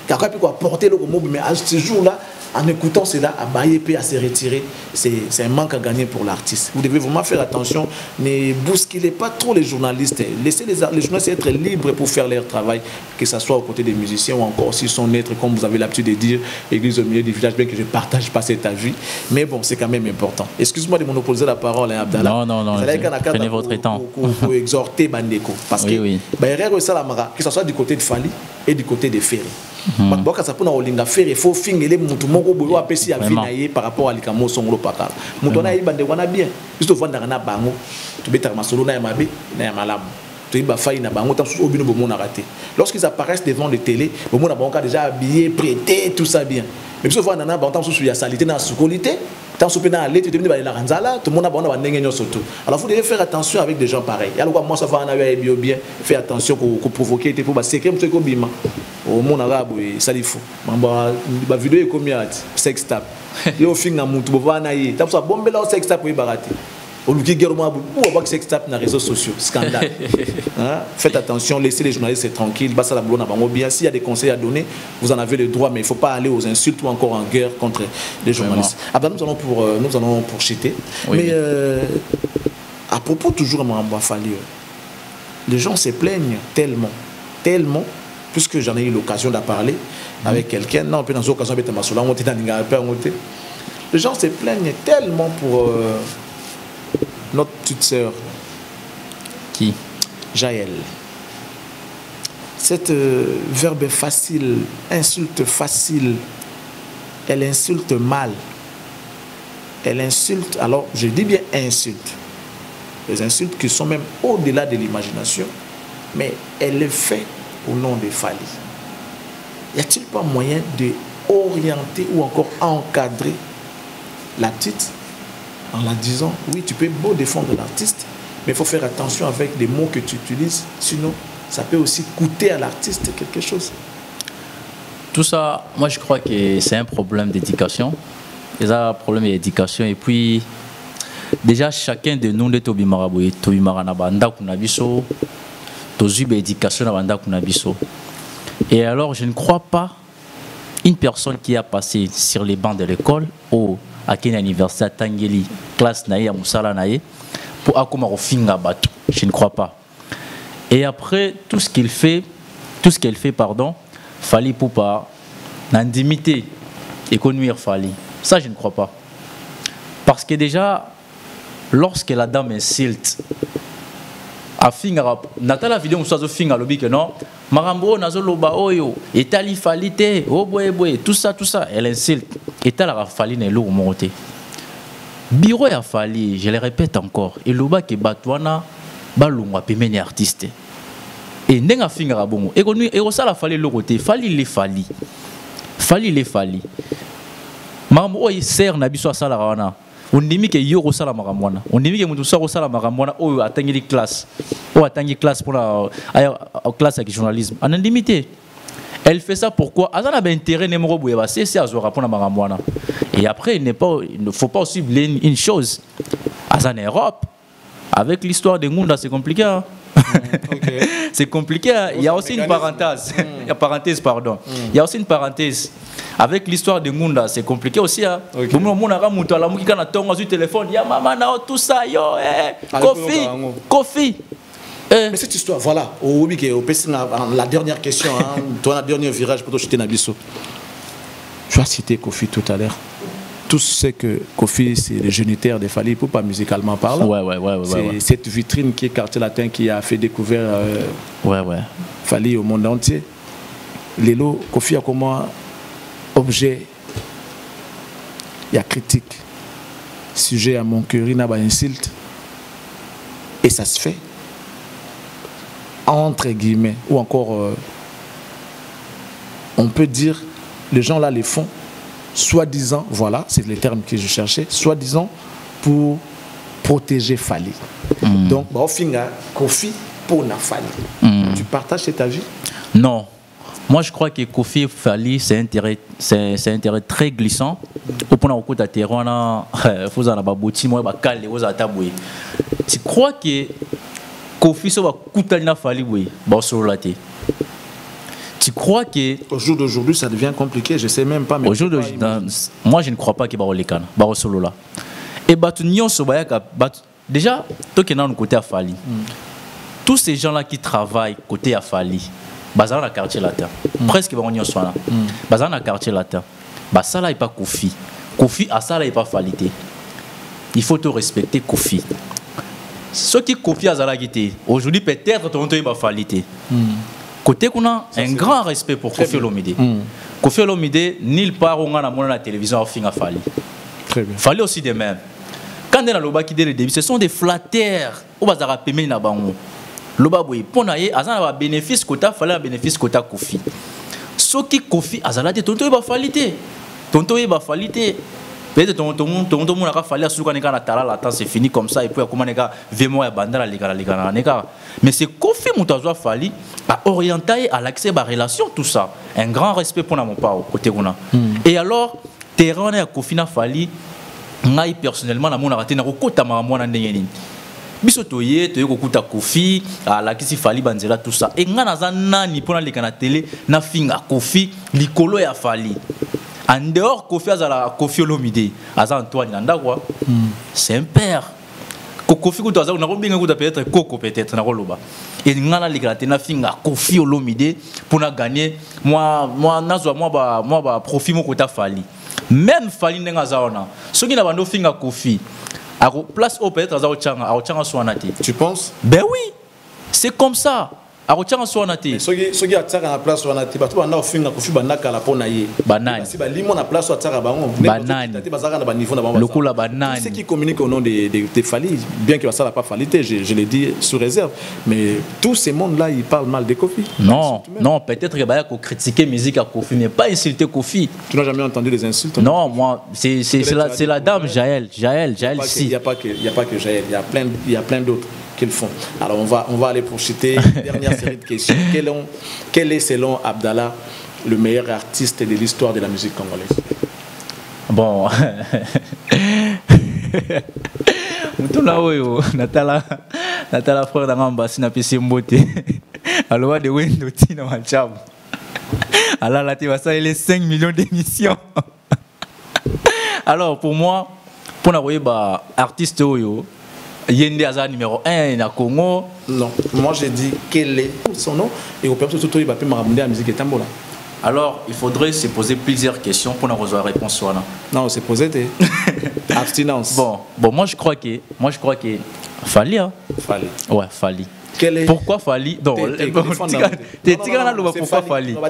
qu'à porter le mot, mais à ce jour-là, en écoutant cela, à bailler et à se retirer, c'est un manque à gagner pour l'artiste. Vous devez vraiment faire attention, ne bousculez pas trop les journalistes. Laissez les journalistes être libres pour faire leur travail, que ce soit aux côtés des musiciens ou encore s'ils sont naîtres, comme vous avez l'habitude de dire, église au milieu du village, bien que je ne partage pas cet avis. Mais bon, c'est quand même important. Excuse-moi de monopoliser la parole, hein, Abdallah. Non, prenez votre temps. Pour exhorter Bandeko. Parce que, que ce soit du côté de Fali et du côté de Ferry. Il faut finir par rapport à l'ikamo songolo pakala. Mutona yi bande wana bien. Juste vendre na bango. Tu beta masolo na mabe na malamu. Tu ba faille na bango tant obino bomo na raté. Lorsqu'ils apparaissent devant les télé, bomo na bango déjà habillé, prêté, tout ça bien. Mais si on na bango tant sous ya salité na sous-qualité, tant sous pena aller tu te la ranzala, tout le monde a bango na ndenge surtout. Alors vous devez faire attention avec des gens pareils. Ya quoi moi ça va na bien, faire attention pour provoquer pour ba secret monsieur ko bima. Au monde arabe ça il faut ba vidéo est combien sex tap yo finga mutu bovana yi tap so bombela sex tap yi barati oluki germo abu ou ba sex tap na réseaux sociaux scandale. Hein? Faites attention, laissez les journalistes tranquilles, basa la blona bango bien. S'il y a des conseils à donner, vous en avez le droit, mais il ne faut pas aller aux insultes ou encore en guerre contre les journalistes. Ah ben, nous allons pour chiter. Oui. Mais à propos toujours de Mambo Fali, les gens se plaignent tellement, puisque j'en ai eu l'occasion d'en parler avec quelqu'un. Non, dans une occasion, les gens se plaignent tellement pour notre petite sœur. Qui? Jaël. Cette verbe facile, insulte facile, elle insulte mal. Elle insulte, alors je dis bien insulte. Les insultes qui sont même au-delà de l'imagination, mais elle le fait au nom de Fali. Y a-t-il pas moyen de orienter ou encore encadrer la petite en la disant, oui, tu peux beau défendre l'artiste, mais il faut faire attention avec les mots que tu utilises, sinon ça peut aussi coûter à l'artiste quelque chose. Tout ça, moi je crois que c'est un problème d'éducation. C'est un problème d'éducation. Et puis, déjà chacun de nous, les Tobimaraboué, Tobimaranabanda Kunabiso, Tozub éducation Nabanda Kunabiso. Et alors, je ne crois pas une personne qui a passé sur les bancs de l'école ou à quel université Tangeli, classe Naïe, à Moussala Naïe, pour Akoma Finga Batou. Je ne crois pas. Et après, tout ce qu'elle fait, Fali Poupa, n'indimité, économique Fali. Ça, je ne crois pas. Parce que déjà, lorsque la dame insulte, Natala vidéo moussa finga lobi que non, marambo nazo loba oyo, etali falite, oh boy, tout ça, elle insulte. Etala a falli ne lourd monter. Bureau a fallu, je le répète encore, et loba ke batwana balungwa pemeni artiste. Et n'enga finga rabongo. Et ça la falli le côté, falli les falli. Marambo oyo ser na biso sala wana. On dit que yo sala maramwana. On dit que mutu sala maramwana oyo atangi classe. Ou atangi classe pour la classe avec journalisme. En indemnité. Elle fait ça pourquoi? Azana ben intérêt numéro bouyeba c'est azora pour la maramwana. Et après il ne faut pas aussi oublier une chose. Azana Europe avec l'histoire de Ngunda c'est compliqué. Hein? Okay. C'est compliqué. Il y a aussi une parenthèse. Il y a parenthèse, pardon. Il y a aussi une parenthèse. Avec l'histoire de Ngunda, c'est compliqué aussi. Hein? Okay. Téléphone, tout ça, yo, Kofi. Mais cette histoire, voilà, la dernière question, hein, toi, la dernière virage pour te Nabiso. Tu as cité Kofi tout à l'heure. Tous sait que Kofi, c'est le géniteur de Fally, pour pas musicalement parler. Ouais. C'est cette vitrine qui est Quartier Latin qui a fait découvrir Fally au monde entier. Lélo, Kofi a comme objet, il y a critique, sujet à mon cœur, il n'a pas insulte. Et ça se fait. Entre guillemets, ou encore, on peut dire, les gens là les font. Soi-disant, voilà, c'est les termes que je cherchais, soi-disant pour protéger Fally. Donc, au final, Kofi pour na Fally. Tu partages cet avis? Non. Moi, je crois que Kofi et Fally, c'est un intérêt très glissant. Tu crois que Kofi va coûter na Fally, oui, tu crois que au jour d'aujourd'hui ça devient compliqué, je sais même pas. Mais au jour d'aujourd'hui, moi je ne crois pas qu'il va y avoir solo là. Et déjà, toi qui es dans le côté à Fally, tous ces gens là qui travaillent côté à Fally, bazar dans le quartier latin, presque ils vont y aller. Bazar dans le quartier latin, ça là n'est pas Kofi. Kofi à ça là n'est pas Fally. Il faut te respecter Kofi. Ceux qui Kofi à ça là qui aujourd'hui peut-être ton temps il va Fally. Côté qu'on a un grand respect pour Kofi Olomide. Kofi Olomide, nulle part on a la télévision au fin à Fally. Très bien. Fally aussi de même. Quand on a le qui dès le début, ce sont des flatteurs. On va se payer na bango. Loba boy, pour naie, azan a bénéfice quota, Fally a bénéfice quota Kofi. Ce qui Kofi azalate, tonto il va Fally. Tonto il va Fally. Peut-être tonto mon a Fally à souka neka na tala la temps c'est fini comme ça et puis comment neka vemo ya bandala ligana neka. Mais c'est Kofi mutazo Fally à orienter à l'accès à la relation tout ça. Un grand respect pour mon père côté qu'on a. Et alors terrain à Kofi na Fally, moi personnellement na mon raté na kokota maramwana ndengeni. Biso toye kokuta Kofi à l'accès Fally banzela tout ça. Et ngana za nani pona lekana télé na finga Kofi likolo ya Fally. En dehors Kofi azala Kofi Olomide, aza Antoine Nanda quoi. C'est un père. Kofi ko toza na robinga ko peut-être Koko peut-être na roloba. Et ngana lekana na finga Kofi Olomide pour na gagner moi nazwa moi ba profit mo kota Fally. Même Fally ndenga zaona. Soki na bando finga Kofi. À place au peut-être à Ochanga Swanati. Tu penses? Ben oui, c'est comme ça. À Ochanga Swanati. Soki a tsaka na place Swanati, ba to na ofinga Kofi banaka la pona ye. Banane. Si ba limo na place wa tsaka bango. Banane. Tati bazaka na ba niveau na bango. Lokula banane. Ceux qui communiquent au nom de Fally, bien que ça n'a pas Fally, je l'ai dit sous réserve, mais tous ces mondes-là, ils parlent mal de Kofi. Non, non, peut-être qu'il faut critiquer musique à Kofi, mais pas insulter Kofi. Tu n'as jamais entendu les insultes? Non, moi, c'est la dame Jaël. Jaël, il n'y a pas que Jaël, il y a plein d'autres qu'ils font. Alors on va aller pour citer dernière série de questions. Quel est selon Abdallah le meilleur artiste de l'histoire de la musique congolaise? Bon, Mutuna oyo Natala frère d'Angamba sina pesi mbote. Alors de Wendo tina machabu. Alors là tu vas ça les 5 millions d'émissions. Alors pour moi, pour na ba artiste oyo Yende Aza numéro 1 na Congo. Non, moi j'ai dit quel est son nom et au perso tout il va pas me ramener la musique et tambola. Alors, il faudrait se poser plusieurs questions pour nous avoir réponse. Non, c'est posé des abstinence. Bon, moi je crois que Fali. Hein? Fali. Ouais, Fali. Pourquoi Fali? Non, pourquoi Fali? On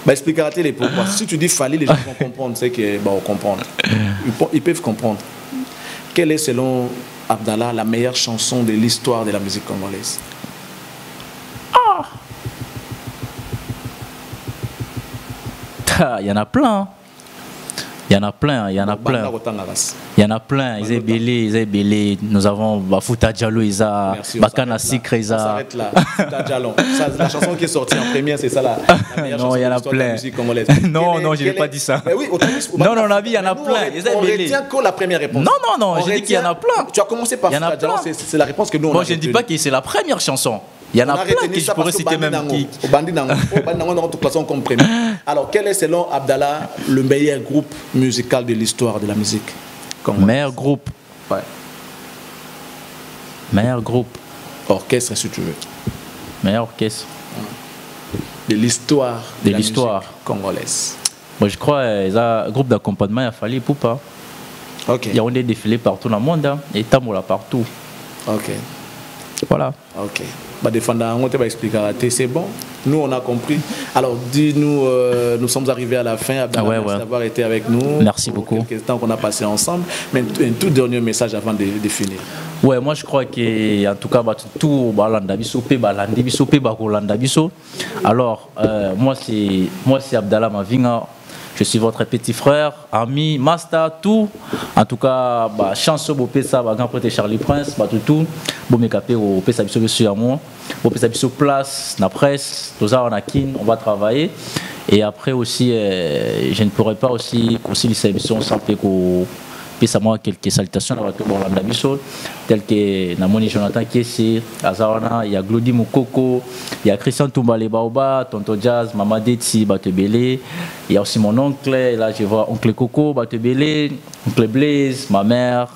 va expliquer les pourquoi. Si tu dis Fali, les gens vont comprendre. C'est que bon, comprendre. Ils peuvent comprendre. Quelle est selon Abdallah la meilleure chanson de l'histoire de la musique congolaise? Il y en a plein. Il y en a plein. Il y en a plein. Ils ont belé. Nous avons Fouta Diallo, Bakana Sikre. On s'arrête là. Fouta Diallo. La chanson qui est sortie en première, c'est ça la meilleure chanson de l'histoire de la musique congolaise. Non, je n'ai pas dit ça. Oui, non, il y en a plein. On retient que la première réponse. Non, je dis qu'il y en a plein. Tu as commencé par Fouta Diallo, c'est la réponse que nous on a. Moi, je ne dis pas que c'est la première chanson. Il y en a plein que je pourrais citer même qui. Alors, quel est selon Abdallah le meilleur groupe musical de l'histoire de la musique? Meilleur groupe. Ouais. Meilleur groupe. Orchestre, si tu veux. Meilleur orchestre. De l'histoire de la musique congolaise. Moi, je crois qu'il y a un groupe d'accompagnement, il a fallu Poupa. Ok. Il y a des défilés partout dans le monde, hein, et Tamoula partout. Ok. Voilà. Ok. C'est bon. Nous, on a compris. Alors, dis-nous, nous sommes arrivés à la fin. Abdallah, merci d'avoir été avec nous. Merci beaucoup. Quelques temps qu'on a passé ensemble. Mais un tout dernier message avant de finir. Ouais, moi je crois que en tout cas tout alors moi c'est Abdallah Mavinga. Je suis votre petit frère, ami, master, tout. En tout cas, chance au Pessa, grand prêtre Charlie Prince, tout. Bon, mes capés au Pessa Bisso sur moi. Au Pessa Bisso place, la presse, tout ça, on va travailler. Et après aussi, je ne pourrais pas aussi concilier ces émissions sans puis ça moi quelques salutations à tout bon la biso tel que Namoni Jonathan qui est Azarana, il y a Glody Mukoko, il y a Christian Toumbale Baoba, Tonto Jazz, Mama Detsi Batebele, il y a aussi mon oncle, là je vois oncle Coco Batebele, oncle Blaise, ma mère,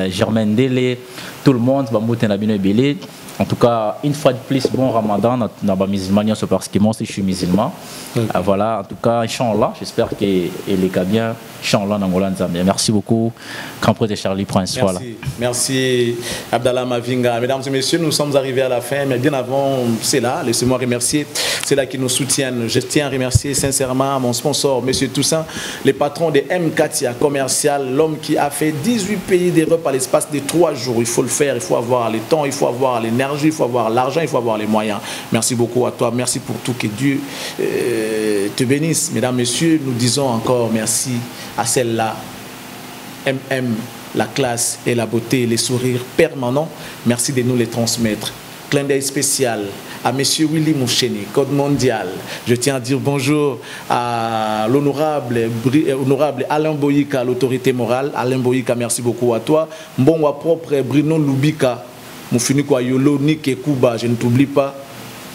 Germaine Dele, tout le monde Bamboute Nabino Belé. En tout cas, une fois de plus, bon Ramadan dans la musulmanie, c'est parce que moi aussi je suis musulman. Okay. Voilà, en tout cas, Inch'Allah, j'espère que les cas bien, Inch'Allah, merci beaucoup, grand prêtre Charlie Prince. Merci, voilà. Merci Abdallah Mavinga. Mesdames et messieurs, nous sommes arrivés à la fin, mais bien avant, c'est là, laissez-moi remercier, c'est là qui nous soutiennent. Je tiens à remercier sincèrement mon sponsor, Monsieur Toussaint, les patrons de M4 Commercial, l'homme qui a fait 18 pays d'Europe à l'espace de 3 jours. Il faut le faire, il faut avoir le temps, il faut avoir l'énergie. Il faut avoir l'argent, il faut avoir les moyens. Merci beaucoup à toi, merci pour tout, que Dieu te bénisse. Mesdames, messieurs, nous disons encore merci à celle-là, la classe et la beauté, les sourires permanents. Merci de nous les transmettre. Clin d'œil spécial à Monsieur Willy Moucheni, Code Mondial. Je tiens à dire bonjour à l'honorable Alain Boyika, l'autorité morale. Alain Boyika, merci beaucoup à toi. Bon, wa propre Bruno Lubika. Moufiniko Yolo, Nike Kuba, je ne t'oublie pas.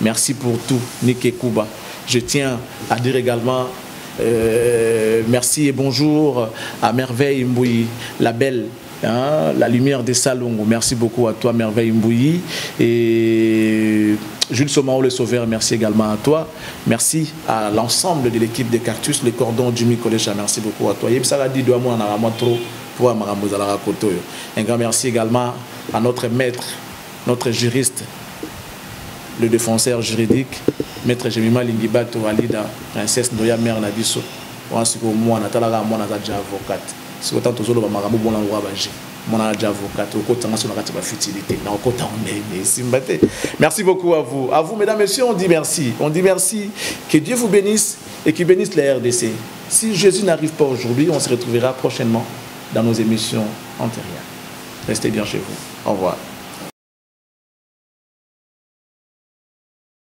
Merci pour tout, Nike Kuba. Je tiens à dire également merci et bonjour à Merveille Mbouyi, la belle, hein, la lumière des Salongo. Merci beaucoup à toi, Merveille Mbouyi. Et Jules Somao, le sauveur, merci également à toi. Merci à l'ensemble de l'équipe de Cactus, les cordons du Mikolecha, merci beaucoup à toi. Un grand merci également à notre maître, notre juriste, le défenseur juridique, maître Jemima Lingibato Walida, princesse Noya Mère Nabiso. Ensuite, moi, Natala, moi, Natala, avocate. Si vous avez un marabout, bon, on va agir. Mon avocate, au côté de la futilité. Merci beaucoup à vous. À vous, mesdames, messieurs, on dit merci. On dit merci. Que Dieu vous bénisse et qu'il bénisse la RDC. Si Jésus n'arrive pas aujourd'hui, on se retrouvera prochainement dans nos émissions antérieures. Restez bien chez vous. Au revoir.